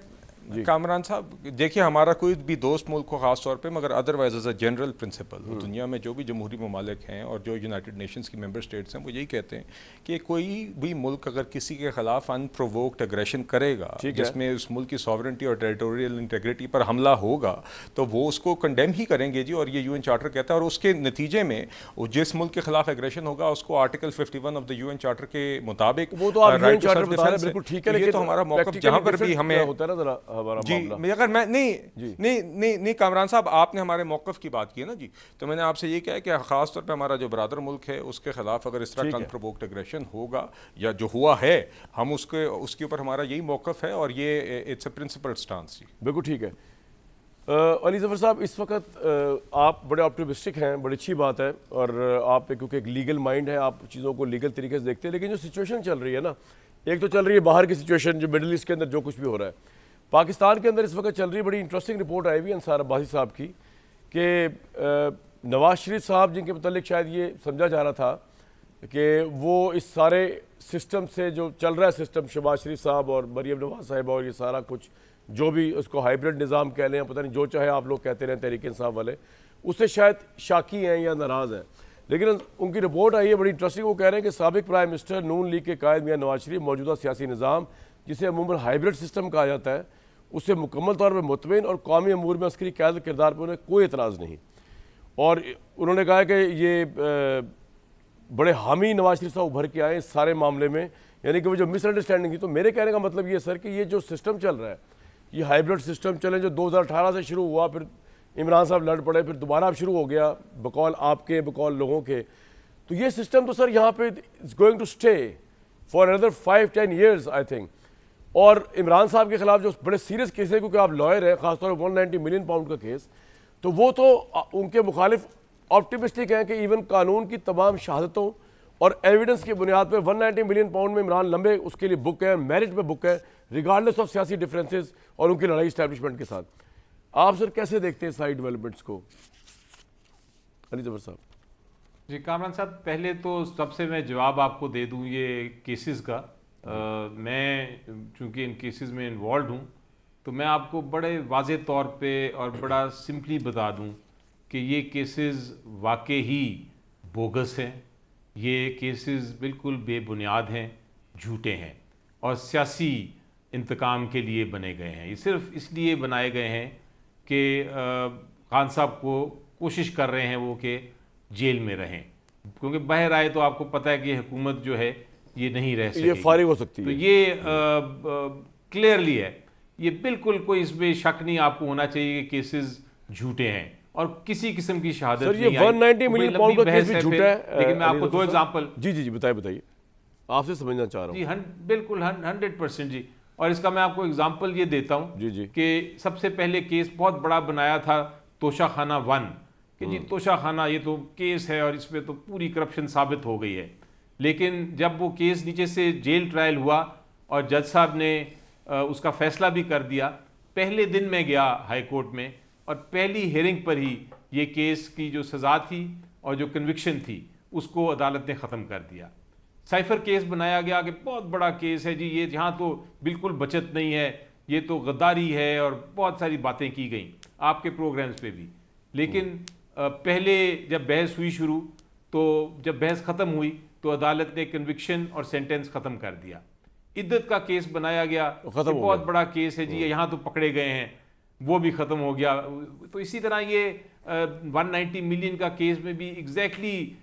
کامران صاحب دیکھیے ہمارا کوئی بھی دوست ملک کو خاص طور پہ، مگر otherwise as a general principle دنیا میں جو بھی جمہوری ممالک ہیں اور جو یونائٹڈ نیشنز کی ممبر سٹیٹس ہیں وہ یہی کہتے ہیں کہ کوئی بھی ملک اگر کسی کے خلاف ان پرووکڈ اگریشن کرے گا جس میں اس ملک کی ساورنٹی اور ٹیریٹوریل انٹیگریٹی پر حملہ ہوگا تو وہ اس کو کنڈیم ہی کریں گے جی. اور یہ یو این چارٹر کہتا ہے، اور اس کے نتیجے میں جس ملک کے خلاف اگریشن ہوگا اس کو article 51 of the U N charter کے مطابق وہ تو آپ رائٹ چارٹر بتا رہے ہیں بالکل ٹھیک ہے، لیکن یہ تو ہمارا موقف جہاں پر بھی ہمیں ہوتا ہے نا ذرا ہمارا معاملہ. اگر میں نہیں کامران صاحب آپ نے ہمارے موقف کی بات کی ہے نا جی، تو میں نے آپ سے یہ کہا کہ خاص طور پہ ہمارا جو برادر ملک ہے اس کے خلاف اگر اس طرح کا انپرووکڈ اگریشن ہوگا یا جو ہوا ہے، ہم اس کے اوپر ہمارا یہی موقف ہے اور یہ اٹس اے پرنسپل سٹانس. جی بالکل ٹھیک ہے. علی ظفر صاحب اس وقت آپ بڑے آپٹیمسٹک ہیں، بڑی اچھی بات ہے، اور آپ کیونکہ ایک لیگل مائنڈ ہے، آپ چیزوں کو لیگل طریقے سے دیکھتے ہیں. لیکن جو سچویشن چل رہی ہے نا، ایک تو چل رہی ہے باہر کی سچویشن جو مڈل ایسٹ کے اندر جو کچھ بھی ہو رہا ہے، پاکستان کے اندر اس وقت چل رہی بڑی انٹرسٹنگ رپورٹ آئی ہوئی انصار عباسی صاحب کی کہ نواز شریف صاحب جن کے متعلق شاید یہ سمجھا جا رہا تھا کہ وہ اس سارے سسٹم سے جو چل رہا ہے سسٹم، شہباز شریف صاحب اور مریم نواز صاحب اور یہ سارا کچھ جو بھی اس کو ہائیبرڈ نظام کہہ لیں، پتہ نہیں جو چاہے آپ لوگ کہتے رہیں تحریک انصاف والے، اس سے شاید شاکی ہیں یا ناراض ہیں. لیکن ان کی رپورٹ آئی ہے بڑی انٹرسٹنگ. وہ کہہ رہے ہیں کہ سابق پرائم منسٹر نون لیگ کے قائد میاں نواز شریف موجودہ سیاسی نظام جسے عموماً ہائبرڈ سسٹم کہا جاتا ہے اس سے مکمل طور پر مطمئن اور قومی امور میں عسکری قیادت کردار پر انہیں کوئی اعتراض نہیں. اور انہوں نے کہا کہ یہ بڑے حامی نواز شریف صاحب ابھر کے آئے اس سارے معاملے میں, یعنی کہ وہ جو مس انڈرسٹینڈنگ تھی. تو میرے کہنے کا مطلب یہ سر کہ یہ جو سسٹم چل رہا ہے یہ ہائبرڈ سسٹم چلے جو 2018 سے شروع ہوا, پھر عمران صاحب لڑ پڑے, پھر دوبارہ اب شروع ہو گیا بقول آپ کے بقول لوگوں کے. تو یہ سسٹم تو سر یہاں پہ is going to stay for اندر 5-10 ایئرز آئی تھنک. اور عمران صاحب کے خلاف جو بڑے سیریس کیس ہے, کیونکہ آپ لائر ہیں, خاص طور پر 190 ملین پاؤنڈ کا کیس, تو وہ تو ان کے مخالف آپٹیمسٹک ہیں کہ ایون قانون کی تمام شہادتوں اور ایویڈنس کی بنیاد پہ 190 ملین پاؤنڈ میں عمران لمبے اس کے لیے بک ہے, میرٹ پہ بک ہے, ریگارڈلیس آف سیاسی ڈفرینسز اور ان کی لڑائی اسٹیبلشمنٹ کے ساتھ. آپ سر کیسے دیکھتے ہیں سائیڈ ڈیولپمنٹس کو؟ علی ظفر صاحب. جی کامران صاحب, پہلے تو سب سے میں جواب آپ کو دے دوں یہ کیسز کا. میں چونکہ ان کیسز میں انوالوڈ ہوں تو میں آپ کو بڑے واضح طور پہ اور بڑا سمپلی بتا دوں کہ یہ کیسز واقع ہی بوگس ہیں. یہ کیسز بالکل بے بنیاد ہیں, جھوٹے ہیں اور سیاسی انتقام کے لیے بنے گئے ہیں. یہ صرف اس لیے بنائے گئے ہیں کہ خان صاحب کو کوشش کر رہے ہیں وہ کہ جیل میں رہیں, کیونکہ باہر آئے تو آپ کو پتہ ہے کہ حکومت جو ہے یہ نہیں رہ سکتی, یہ فارغ ہو سکتی ہے. تو یہ کلیئرلی ہے, یہ بالکل کوئی اس میں شک نہیں آپ کو ہونا چاہیے کہ کیسز جھوٹے ہیں اور کسی قسم کی شہادت نہیں آئی. سر یہ 190 ملین پاؤنڈ کا کیس بھی جھوٹا ہے. لیکن میں آپ کو 2 ایگزامپل جی بتائیے آپ سے سمجھنا چاہ رہا ہوں. جی بالکل 100% جی. اور اس کا میں آپ کو ایگزامپل یہ دیتا ہوں جی کہ سب سے پہلے کیس بہت بڑا بنایا تھا توشہ خانہ 1 کہ جی توشہ خانہ یہ تو کیس ہے اور اس پہ تو پوری کرپشن ثابت ہو گئی ہے. لیکن جب وہ کیس نیچے سے جیل ٹرائل ہوا اور جج صاحب نے اس کا فیصلہ بھی کر دیا, پہلے دن میں گیا ہائی کورٹ میں اور پہلی ہیئرنگ پر ہی یہ کیس کی جو سزا تھی اور جو کنوکشن تھی اس کو عدالت نے ختم کر دیا. سائفر کیس بنایا گیا کہ بہت بڑا کیس ہے جی, یہ یہاں تو بالکل بچت نہیں ہے, یہ تو غداری ہے, اور بہت ساری باتیں کی گئیں آپ کے پروگرامز پہ بھی. لیکن پہلے جب بحث ہوئی شروع تو جب بحث ختم ہوئی تو عدالت نے کنوکشن اور سینٹنس ختم کر دیا. عدت کا کیس بنایا گیا, بہت بڑا کیس ہے جی, یہاں تو پکڑے گئے ہیں, وہ بھی ختم ہو گیا. تو اسی طرح یہ 190 ملین کا کیس میں بھی ایگزیکٹلی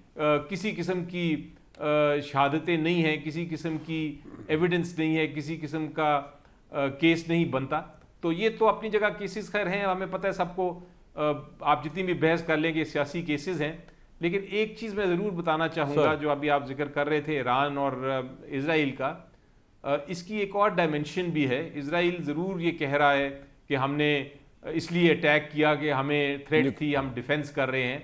کسی قسم کی شہادتیں نہیں ہیں, کسی قسم کی ایویڈنس نہیں ہے, کسی قسم کا کیس نہیں بنتا. تو یہ تو اپنی جگہ کیسز خیر ہیں, ہمیں پتہ ہے سب کو, آپ جتنی بھی بحث کر لیں کہ سیاسی کیسز ہیں. لیکن ایک چیز میں ضرور بتانا چاہوں گا جو ابھی آپ ذکر کر رہے تھے ایران اور اسرائیل کا, اس کی ایک اور ڈائمنشن بھی ہے. اسرائیل ضرور یہ کہہ رہا ہے کہ ہم نے اس لیے اٹیک کیا کہ ہمیں تھریٹ تھی, ہم ڈیفینس کر رہے ہیں,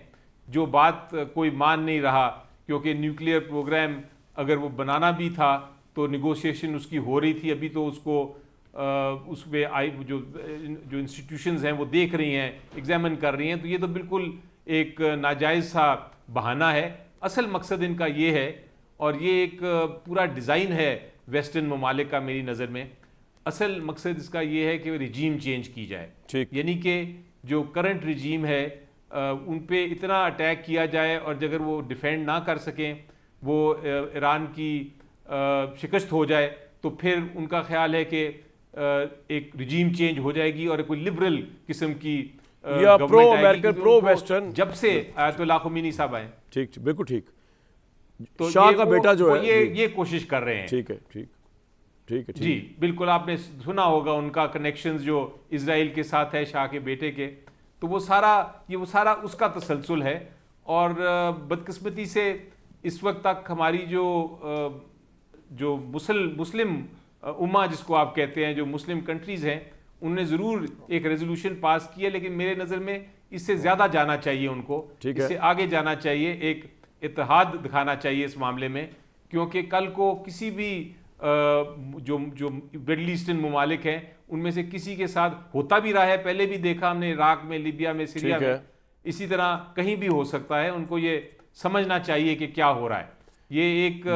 جو بات کوئی مان نہیں رہا, کیونکہ نیوکلیئر پروگرام اگر وہ بنانا بھی تھا تو نیگوشیشن اس کی ہو رہی تھی. ابھی تو اس کو اس پہ جو انسٹیٹیوشنز ہیں وہ دیکھ رہی ہیں, ایگزامن کر رہی ہیں. تو یہ تو بالکل ایک ناجائز سا بہانہ ہے. اصل مقصد ان کا یہ ہے, اور یہ ایک پورا ڈیزائن ہے ویسٹرن ممالک کا میری نظر میں. اصل مقصد اس کا یہ ہے کہ رجیم چینج کی جائے, یعنی کہ جو کرنٹ رجیم ہے ان پہ اتنا اٹیک کیا جائے, اور اگر وہ ڈیفینڈ نہ کر سکیں, وہ ایران کی شکست ہو جائے, تو پھر ان کا خیال ہے کہ ایک رجیم چینج ہو جائے گی اور کوئی لبرل قسم کی یا پرو امریکن پرو ویسٹرن جب سے آیت اللہ خمینی صاحب آئے. ٹھیک, بالکل ٹھیک. تو شاہ کا بیٹا جو ہے یہ کوشش کر رہے ہیں. ٹھیک ہے, ٹھیک ہے جی بالکل. آپ نے سنا ہوگا ان کا کنیکشنز جو اسرائیل کے ساتھ ہے, شاہ کے بیٹے کے. تو وہ سارا اس کا تسلسل ہے. اور بدقسمتی سے اس وقت تک ہماری جو مسلم امہ جس کو آپ کہتے ہیں, جو مسلم کنٹریز ہیں, ان نے ضرور ایک ریزولوشن پاس کی ہے, لیکن میرے نظر میں اس سے زیادہ جانا چاہیے ان کو, اس سے آگے جانا چاہیے, ایک اتحاد دکھانا چاہیے اس معاملے میں. کیونکہ کل کو کسی بھی جو مڈل ایسٹرن ممالک ہیں ان میں سے کسی کے ساتھ ہوتا بھی رہا ہے, پہلے بھی دیکھا ہم نے, عراق میں, لیبیا میں, سیریا میں, اسی طرح کہیں بھی ہو سکتا ہے. ان کو یہ سمجھنا چاہیے کہ کیا ہو رہا ہے. یہ ایک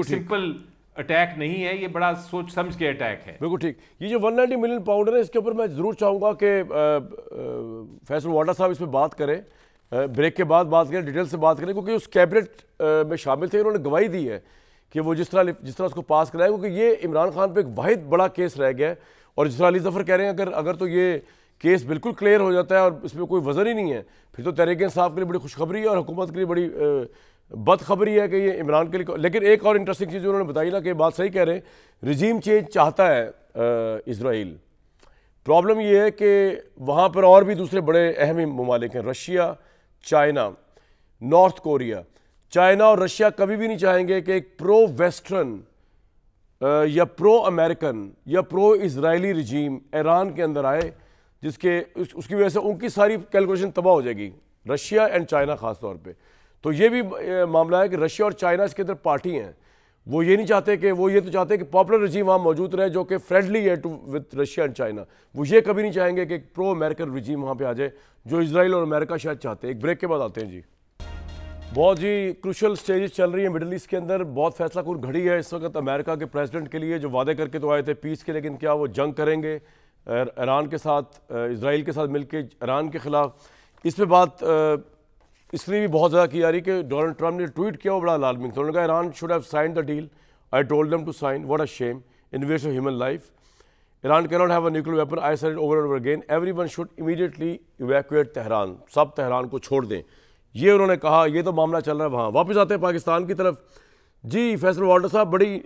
سمپل اٹیک نہیں ہے, یہ بڑا سوچ سمجھ کے اٹیک ہے. بالکل ٹھیک. یہ جو 190 ملین پاؤنڈ ہے, اس کے اوپر میں ضرور چاہوں گا کہ فیصل واڈا صاحب اس پہ بات کریں بریک کے بعد بات کریں، ڈیٹیل سے بات کریں، کیونکہ اس کیبنٹ میں شامل تھے، انہوں نے گواہی دی ہے کہ وہ جس طرح اس کو پاس کرائے، کیونکہ یہ عمران خان پہ ایک واحد بڑا کیس رہ گیا ہے، اور جس طرح علی ظفر کہہ رہے ہیں اگر تو یہ کیس بالکل کلیئر ہو جاتا ہے اور اس میں کوئی وزن ہی نہیں ہے، پھر تو تحریک انصاف کے لیے بڑی خوشخبری ہے اور حکومت کے لیے بڑی بدخبری ہے کہ یہ عمران کے لیے. لیکن ایک اور انٹرسٹنگ چیز انہوں نے بتائی نا کہ بات صحیح کہہ رہے ہیں، رجیم چینج چاہتا ہے اسرائیل. پرابلم یہ ہے کہ وہاں پر اور بھی دوسرے بڑے اہم ممالک ہیں، Russia, China, north Korea. China اور رشیا کبھی بھی نہیں چاہیں گے کہ ایک پرو ویسٹرن یا پرو امریکن یا پرو اسرائیلی رجیم ایران کے اندر آئے، جس کے اس کی وجہ سے ان کی ساری کیلکولیشن تباہ ہو جائے گی، رشیا اینڈ چائنا خاص طور پہ. تو یہ بھی معاملہ ہے کہ رشیا اور چائنا اس کے اندر پارٹی ہیں، وہ یہ نہیں چاہتے کہ وہ یہ تو چاہتے ہیں کہ پاپولر رجیم وہاں موجود رہے جو کہ فرینڈلی ہے وتھ رشیا اینڈ چائنا. وہ یہ کبھی نہیں چاہیں گے کہ ایک پرو امریکن رجیم وہاں پہ آ جائے جو اسرائیل اور امریکہ شاید چاہتے ہیں. ایک بریک کے بعد آتے ہیں جی. بہت کروشل سٹیجز چل رہی ہیں مڈل ایسٹ کے اندر، بہت فیصلہ کن گھڑی ہے اس وقت امریکہ کے پریزیڈنٹ کے لیے، جو وعدے کر کے تو آئے تھے پیس کے، لیکن کیا وہ جنگ کریں گے ایران کے ساتھ، اسرائیل کے ساتھ مل کے ایران کے خلاف. اس پہ بات اس لیے بھی بہت زیادہ کی جا رہی کہ ڈونلڈ ٹرمپ نے ٹویٹ کیا، وہ بڑا الارمنگ تھا. انہوں نے کہا Iran should have signed the deal, I told them to sign, what a shame, invest of human life. Iran can't have a nuclear weapon, I said it over and over again, every one should immediately evacuate Tehran, سب Tehran کو چھوڑ دیں. یہ انہوں نے کہا. یہ تو معاملہ چل رہا ہے وہاں. واپس آتے ہیں پاکستان کی طرف. جی فیصل والٹر صاحب، بڑی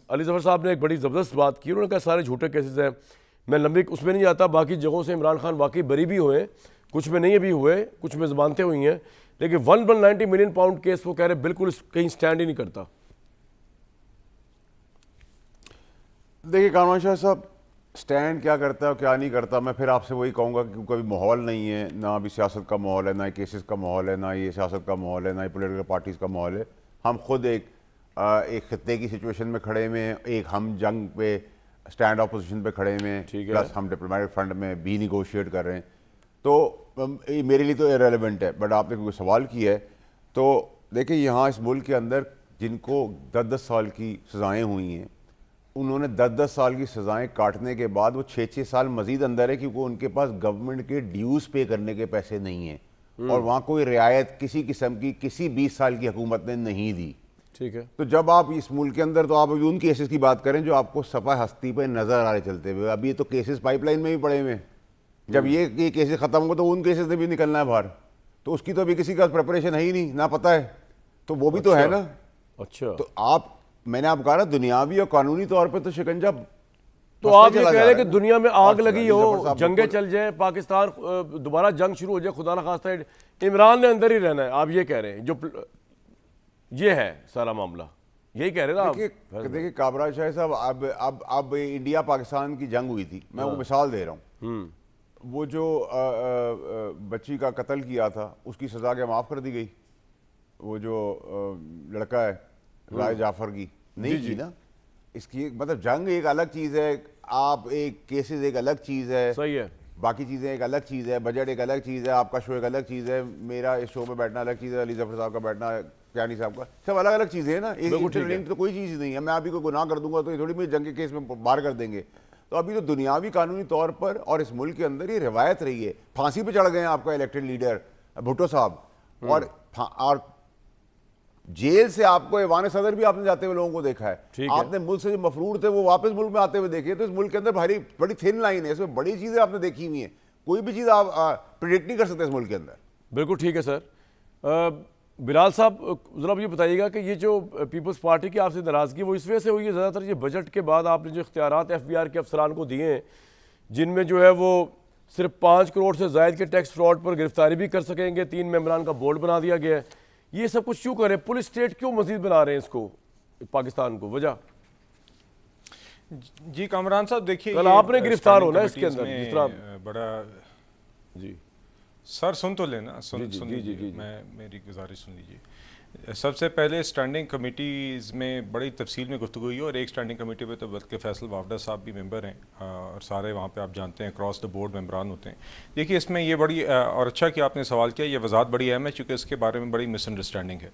علی ظفر صاحب نے ایک بڑی زبردست بات کی. انہوں نے کہا سارے جھوٹے کیسز ہیں، میں لمبی اس میں نہیں جاتا، باقی جگہوں سے عمران خان واقعی بری بھی ہوئے، کچھ میں نہیں بھی ہوئے، کچھ میں ضمانتیں ہوئی ہیں، لیکن 190 ملین پاؤنڈ کیس وہ کہہ رہے بالکل کہیں سٹینڈ ہی نہیں کرتا. دیکھیے کامران شاہ صاحب، سٹینڈ کیا کرتا ہے اور کیا نہیں کرتا، میں پھر آپ سے وہی کہوں گا کہ کوئی ماحول نہیں ہے، نہ ابھی سیاست کا ماحول ہے، نہ ہی کیسز کا ماحول ہے، نہ یہ سیاست کا ماحول ہے، نہ ہی پولیٹیکل پارٹیز کا ماحول ہے. ہم خود ایک خطے کی سچویشن میں کھڑے ہوئے ہیں، ایک ہم جنگ پہ سٹینڈ آف پوزیشن پہ کھڑے ہوئے ہیں، پلس ہم ڈپلومیٹک فرنٹ میں بھی نیگوشیٹ کر رہے ہیں. تو میرے لیے تو ایریلیونٹ ہے. بٹ آپ نے کوئی سوال کیا ہے تو دیکھیں، یہاں اس ملک کے اندر جن کو 10-10 سال کی سزائیں ہوئی ہیں، انہوں نے 10-10 سال کی سزائیں کاٹنے کے بعد وہ 6-6 سال مزید اندر ہے، کیونکہ ان کے پاس گورنمنٹ کے ڈیوز پے کرنے کے پیسے نہیں ہیں، اور وہاں کوئی رعایت کسی قسم کی کسی 20 سال کی حکومت نے نہیں دی. ٹھیک ہے. تو جب آپ اس ملک کے اندر، تو آپ ابھی ان کیسز کی بات کریں جو آپ کو صفحہ ہستی پہ نظر آ رہے چلتے ہوئے. ابھی یہ تو کیسز پائپ لائن میں بھی پڑے ہوئے ہیں. جب یہ کیسز ختم ہو تو ان کیسز نے بھی نکلنا ہے باہر. تو اس کی تو ابھی کسی کا پریپریشن ہے ہی نہیں، نہ پتہ ہے. تو وہ بھی تو ہے نا. اچھا. تو میں نے آپ کہا نا، دنیاوی اور قانونی طور پہ تو شکنجہ. تو آپ یہ کہہ رہے ہیں کہ دنیا میں آگ لگی ہو، جنگیں چل جائیں، پاکستان دوبارہ جنگ شروع ہو جائے، خدا نخواستہ عمران نے اندر ہی رہنا ہے، آپ یہ کہہ رہے ہیں؟ جو یہ ہے سارا معاملہ، یہی کہہ رہے ہیں نا آپ؟ دیکھیے کامران شاہ صاحب، اب انڈیا پاکستان کی جنگ ہوئی تھی، میں وہ مثال دے رہا ہوں. وہ جو بچی کا قتل کیا تھا اس کی سزا کیا معاف کر دی گئی؟ وہ جو لڑکا ہے رائے جعفر کی نہیں کی نا. اس کی مطلب جنگ ایک الگ چیز ہے، آپ ایک کیسز ایک الگ چیز ہے، صحیح ہے، باقی چیزیں ایک الگ چیز ہے، بجٹ ایک الگ چیز ہے، آپ کا شو ایک الگ چیز ہے، میرا اس شو میں بیٹھنا الگ چیز ہے، علی ظفر صاحب کا بیٹھنا، کیانی صاحب کا، سب الگ الگ چیزیں ہیں نا. ایک تو کوئی چیز نہیں ہے. میں ابھی کوئی گناہ کر دوں گا تو یہ تھوڑی مجھے جنگ کے کیس میں باہر کر دیں گے. تو ابھی تو دنیاوی قانونی طور پر اور اس ملک کے اندر یہ روایت رہی ہے. پھانسی پہ چڑھ گئے ہیں آپ کا الیکٹڈ لیڈر بھٹو صاحب، اور جیل سے آپ کو ایوان صدر بھی آپ نے جاتے ہوئے لوگوں کو دیکھا ہے. آپ نے ملک سے جو مفرور تھے وہ واپس ملک میں آتے ہوئے دیکھے. تو اس ملک کے اندر بڑی تھن لائن ہے، اس میں بڑی چیزیں آپ نے دیکھی ہوئی ہیں. کوئی بھی چیز آپ پریڈکٹ نہیں کر سکتے اس ملک کے اندر. بالکل ٹھیک ہے سر. بلال صاحب ذرا یہ بتائیے گا کہ یہ جو پیپلز پارٹی کی آپ سے ناراضگی وہ اس وجہ سے ہوئی ہے زیادہ تر یہ بجٹ کے بعد آپ نے جو اختیارات ایف بی آر کے افسران کو دیے ہیں، جن میں جو ہے وہ صرف 5 کروڑ سے زائد کے ٹیکس فراڈ پر گرفتاری بھی کر سکیں گے، 3 ممبران کا بورڈ بنا دیا گیا ہے. یہ سب کچھ کیوں کر رہے ہیں؟ پولیس اسٹیٹ کیوں مزید بنا رہے ہیں اس کو، پاکستان کو؟ وجہ جی کامران صاحب دیکھیے، کل آپ نے گرفتار ہونا اس کے اندر جس طرح بڑا. جی سر سن تو لینا، سن لیجیے، میں میری گزارش سن لیجیے. سب سے پہلے اسٹینڈنگ کمیٹیز میں بڑی تفصیل میں گفتگو ہوئی اور ایک اسٹینڈنگ کمیٹی پہ تو بلکہ فیصل وافدہ صاحب بھی ممبر ہیں اور سارے وہاں پہ آپ جانتے ہیں اکراس دا بورڈ ممبران ہوتے ہیں. دیکھیے اس میں یہ بڑی اور اچھا کہ آپ نے سوال کیا, یہ وضاحت بڑی اہم ہے چونکہ اس کے بارے میں بڑی مس انڈرسٹینڈنگ ہے.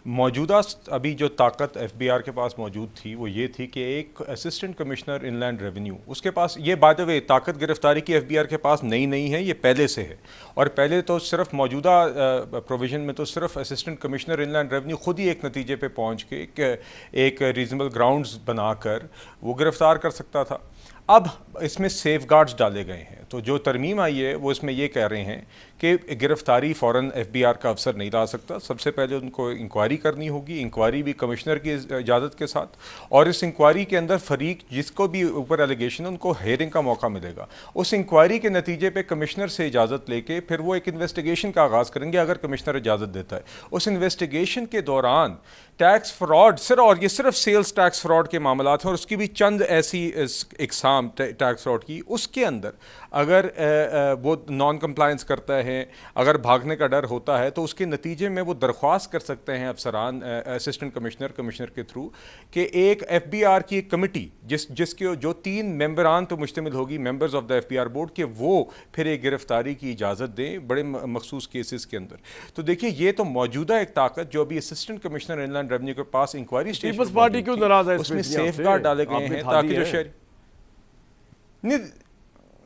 موجودہ ابھی جو طاقت ایف بی آر کے پاس موجود تھی وہ یہ تھی کہ ایک اسسٹنٹ کمشنر ان لینڈ ریونیو اس کے پاس, یہ بائی دی وے طاقت گرفتاری کی ایف بی آر کے پاس نہیں ہے, یہ پہلے سے ہے. اور پہلے تو صرف موجودہ پروویژن میں تو صرف اسسٹنٹ کمشنر ان لینڈ ریونیو خود ہی ایک نتیجے پہ پہنچ کے ایک ریزنبل گراؤنڈز بنا کر وہ گرفتار کر سکتا تھا. اب اس میں سیف گارڈز ڈالے گئے ہیں, تو جو ترمیم آئی ہے وہ اس میں یہ کہہ رہے ہیں کہ گرفتاری فوراً ایف بی آر کا افسر نہیں لا سکتا. سب سے پہلے ان کو انکوائری کرنی ہوگی, انکوائری بھی کمشنر کی اجازت کے ساتھ, اور اس انکوائری کے اندر فریق جس کو بھی اوپر ایلیگیشن ہے ان کو ہیئرنگ کا موقع ملے گا. اس انکوائری کے نتیجے پہ کمشنر سے اجازت لے کے پھر وہ ایک انویسٹیگیشن کا آغاز کریں گے اگر کمشنر اجازت دیتا ہے. اس انویسٹیگیشن کے دوران ٹیکس فراڈ اور یہ صرف سیلز ٹیکس فراڈ کے معاملات ہیں اور اس کی بھی چند ایسی اقسام ٹیکس فراڈ کی, اس کے اندر اگر وہ نان کمپلائنس کرتا ہے, اگر بھاگنے کا ڈر ہوتا ہے, تو اس کے نتیجے میں وہ درخواست کر سکتے ہیں افسران اسسٹنٹ کمشنر کے تھرو کہ ایک ایف بی آر کی ایک کمیٹی جس کے جو 3 ممبران تو مشتمل ہوگی, members of the F B R board, کہ وہ پھر ایک گرفتاری کی اجازت دیں بڑے مخصوص کیسز کے اندر. تو دیکھیے یہ تو موجودہ ایک طاقت جو ابھی اسسٹنٹ کمشنر ان لینڈ ریونیو کے پاس انکوائری اسٹیج پیپلز پارٹی کیوں ناراض ہے اس میں سیف گارڈ ڈالے گئے ہیں تاکہ جو شہری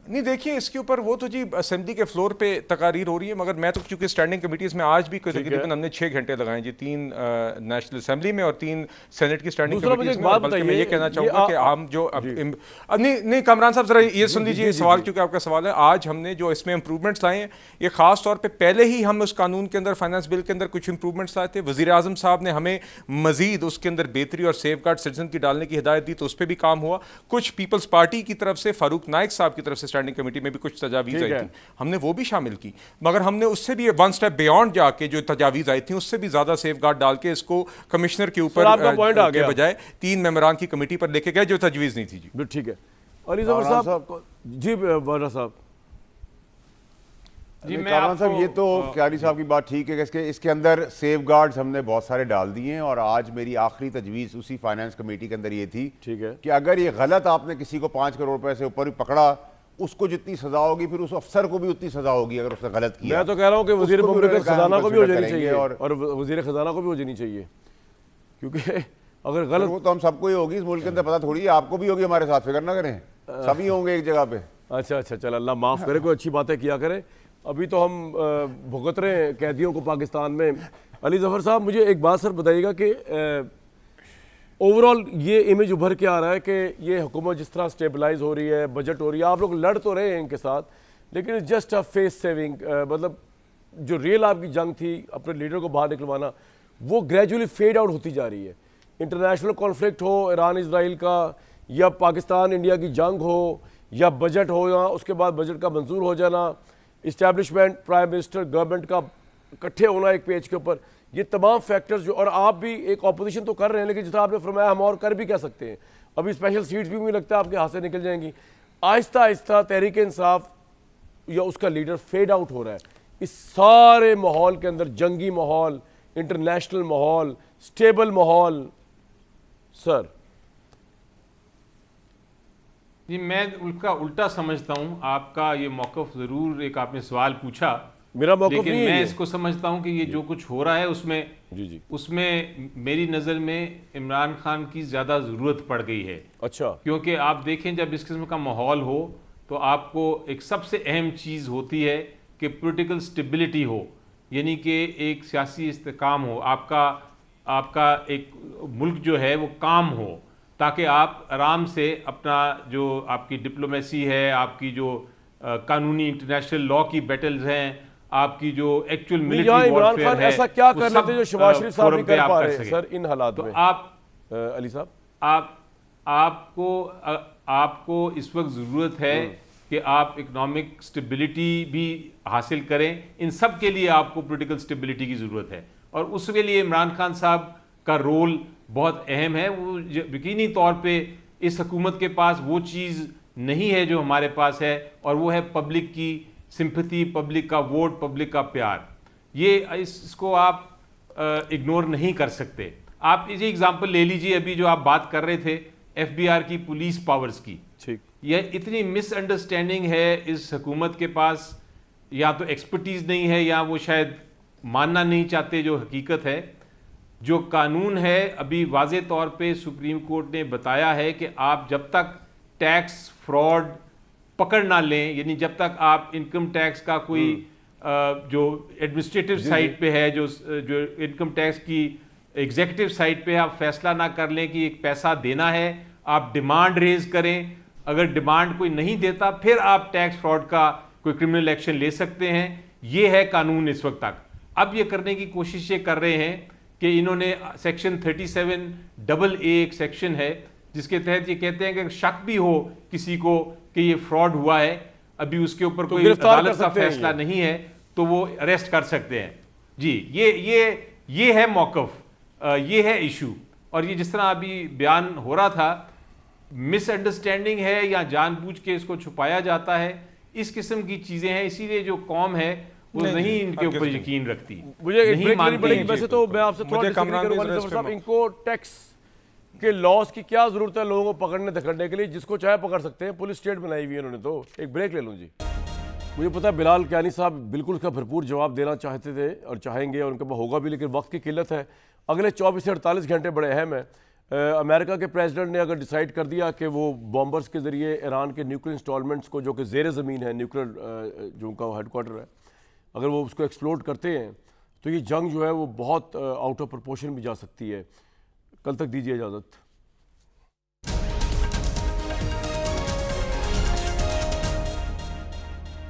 نہیں دیکھیے اس کے اوپر وہ تو جی اسمبلی کے فلور پہ تقاریر ہو رہی ہے, مگر میں تو چونکہ اسٹینڈنگ کمیٹیز میں آج بھی تقریباً ہم نے 6 گھنٹے لگائے جی, 3 نیشنل اسمبلی میں اور 3 سینٹ کی اسٹینڈنگ کمیٹیز میں. بلکہ میں یہ کہنا چاہوں گا کہ ہم جو نہیں کامران صاحب ذرا یہ سن لیجیے سوال, کیونکہ آپ کا سوال ہے. آج ہم نے جو اس میں امپروومنٹس لائے ہیں یہ خاص طور پہ پہلے ہی ہم اس قانون کے اندر فائنانس بل کے اندر کچھ امپروومنٹس لائے تھے. وزیر اعظم صاحب نے ہمیں مزید اس کے اندر بہتری اور سیف گارڈ سٹیزن کی ڈالنے کی ہدایت دی, تو اس پہ بھی کام ہوا. کچھ پیپلز پارٹی کی طرف سے فاروق نائک صاحب کی طرف سے اسٹینڈنگ کمیٹی میں بھی کچھ تجاویز آئی تھی, ہم نے وہ بھی شامل کی, مگر ہم نے اس سے بھی 1 سٹیپ بیونڈ جا کے جو تجاویز آئی تھیں اس سے بھی زیادہ سیف گارڈ ڈال کے اس کو کمشنر کے اوپر کے بجائے 3 ممبران کی کمیٹی پر لے کے گئے جو تجویز نہیں تھی. جی ٹھیک ہے. علی ظفر صاحب جی, وارا صاحب جی کامران صاحب یہ تو کیاری صاحب کی بات ٹھیک ہے کہ اس کے اندر سیف گارڈز ہم نے بہت سارے ڈال دیے ہیں, اور آج میری آخری تجویز اسی فائنانس کمیٹی کے اندر یہ تھی کہ اگر یہ غلط آپ نے کسی کو 5 کروڑ روپے سے اوپر پکڑا, اس کو جتنی سزا ہوگی پھر اس افسر کو بھی اتنی سزا ہوگی اگر اس نے غلط کیا. میں تو کہہ رہا ہوں کہ وزیر مملکت خزانہ کو بھی ہو جانی چاہیے اور وزیر خزانہ کو بھی ہو جانی چاہیے, کیونکہ اگر غلط وہ تو ہم سب کو ہی ہوگی اس ملک کے اندر, پتہ تھوڑی ہے آپ کو بھی ہوگی, ہمارے ساتھ فکر نہ کریں, سبھی ہوں گے ایک جگہ پہ. اچھا چل اللہ معاف کرے, کوئی اچھی باتیں کیا کریں. ابھی تو ہم بھگت رہے ہیں قیدیوں کو پاکستان میں. علی ظفر صاحب مجھے ایک بات سر بتائیے گا کہ اوور آل یہ امیج ابھر کے آ رہا ہے کہ یہ حکومت جس طرح سٹیبلائز ہو رہی ہے, بجٹ ہو رہی ہے, آپ لوگ لڑ تو رہے ہیں ان کے ساتھ, لیکن جسٹ اے فیس سیونگ, مطلب جو ریل آپ کی جنگ تھی اپنے لیڈر کو باہر نکلوانا, وہ گریجولی فیڈ آؤٹ ہوتی جا رہی ہے. انٹرنیشنل کانفلکٹ ہو ایران اسرائیل کا, یا پاکستان انڈیا کی جنگ ہو, یا بجٹ ہو, یا اس کے بعد بجٹ کا منظور ہو جانا, اسٹیبلشمنٹ پرائم منسٹر گورنمنٹ کا اکٹھے ہونا ایک پیج کے اوپر, یہ تمام فیکٹرز جو, اور آپ بھی ایک اپوزیشن تو کر رہے ہیں لیکن جس طرح آپ نے فرمایا ہم اور کر بھی کہہ سکتے ہیں. ابھی اسپیشل سیٹس بھی مجھے لگتا ہے آپ کے ہاتھ سے نکل جائیں گی. آہستہ آہستہ تحریک انصاف یا اس کا لیڈر فیڈ آؤٹ ہو رہا ہے اس سارے ماحول کے اندر, جنگی ماحول, انٹرنیشنل ماحول, سٹیبل ماحول. سر جی میں الٹا سمجھتا ہوں آپ کا یہ موقف, ضرور ایک آپ نے سوال پوچھا, میرا موقف لیکن نہیں ہے. میں اس کو سمجھتا ہوں کہ یہ جو کچھ ہو رہا ہے اس میں میری نظر میں عمران خان کی زیادہ ضرورت پڑ گئی ہے. اچھا, کیونکہ آپ دیکھیں جب اس قسم کا ماحول ہو تو آپ کو ایک سب سے اہم چیز ہوتی ہے کہ پولیٹیکل سٹیبلٹی ہو, یعنی کہ ایک سیاسی استحکام ہو, آپ کا ایک ملک جو ہے وہ کام ہو, تاکہ آپ آرام سے اپنا جو آپ کی ڈپلومیسی ہے, آپ کی جو قانونی انٹرنیشنل لا کی بیٹلز ہیں, آپ کی جو ایکچوئل ملٹری وارفیئر ہے, ایسا کیا کر لیتے جو شہباز شریف صاحب نہیں کر پا رہے سر ان حالات میں. علی صاحب آپ کو اس وقت ضرورت ہے کہ آپ اکنامک سٹیبلٹی بھی حاصل کریں. ان سب کے لیے آپ کو پولیٹیکل سٹیبلٹی کی ضرورت ہے, اور اس کے لیے عمران خان صاحب کا رول بہت اہم ہے. وہ یقینی طور پہ اس حکومت کے پاس وہ چیز نہیں ہے جو ہمارے پاس ہے, اور وہ ہے پبلک کی سمپتھی, پبلک کا ووٹ, پبلک کا پیار. یہ اس کو آپ اگنور نہیں کر سکتے. آپ یہ اگزامپل لے لیجئے ابھی جو آپ بات کر رہے تھے ایف بی آر کی پولیس پاورز کی. یہ اتنی مس انڈرسٹینڈنگ ہے اس حکومت کے پاس, یا تو ایکسپرٹیز نہیں ہے یا وہ شاید ماننا نہیں چاہتے جو حقیقت ہے. جو قانون ہے ابھی واضح طور پہ سپریم کورٹ نے بتایا ہے کہ آپ جب تک ٹیکس فراڈ پکڑ نہ لیں, یعنی جب تک آپ انکم ٹیکس کا کوئی جو ایڈمنسٹریٹو سائٹ پہ ہے, جو انکم ٹیکس کی ایگزیکٹو سائٹ پہ آپ فیصلہ نہ کر لیں کہ ایک پیسہ دینا ہے, آپ ڈیمانڈ ریز کریں. اگر ڈیمانڈ کوئی نہیں دیتا پھر آپ ٹیکس فراڈ کا کوئی کرمنل ایکشن لے سکتے ہیں. یہ ہے قانون اس وقت تک. اب یہ کرنے کی کوشش یہ کر رہے ہیں کہ انہوں نے سیکشن 37AA ایک سیکشن ہے جس کے تحت یہ کہتے ہیں کہ شک بھی ہو کسی کو کہ یہ فراڈ ہوا ہے, ابھی اس کے اوپر کوئی عدالت کا فیصلہ نہیں ہے, تو وہ اریسٹ کر سکتے ہیں. جی یہ ہے موقف, یہ ہے ایشو. اور یہ جس طرح ابھی بیان ہو رہا تھا, مس انڈرسٹینڈنگ ہے یا جان بوجھ کے اس کو چھپایا جاتا ہے, اس قسم کی چیزیں ہیں. اسی لیے جو قوم ہے وہ نہیں ان کے اوپر یقین رکھتی, مجھے ایک بریک لینی پڑے گی. ویسے تو میں آپ سے تھوڑا ڈسکری کروں گا صاحب, ان کو ٹیکس کے لاس کی کیا ضرورت ہے لوگوں کو پکڑنے دھکڑنے کے لیے؟ جس کو چاہے پکڑ سکتے ہیں, پولیس اسٹیٹ بنائی ہوئی ہے انہوں نے. تو ایک بریک لے لوں جی. مجھے پتا ہے بلال کیانی صاحب بالکل اس کا بھرپور جواب دینا چاہتے تھے اور چاہیں گے, اور ان کے پاس ہوگا بھی, لیکن وقت کی قلت ہے. اگلے 24 سے 48 گھنٹے بڑے اہم ہیں. امریکہ کے پریزیڈنٹ نے اگر ڈیسائیڈ کر دیا کہ وہ بامبرز کے ذریعے ایران کے نیوکلیر انسٹالمنٹس کو, جو کہ زیر زمین ہے, نیوکلیر جو ان کا ہیڈ کوارٹر ہے, اگر وہ اس کو ایکسپلوڈ کرتے ہیں تو یہ جنگ جو ہے وہ بہت آؤٹ آف پرپورشن بھی جا سکتی ہے. کل تک دیجیے اجازت.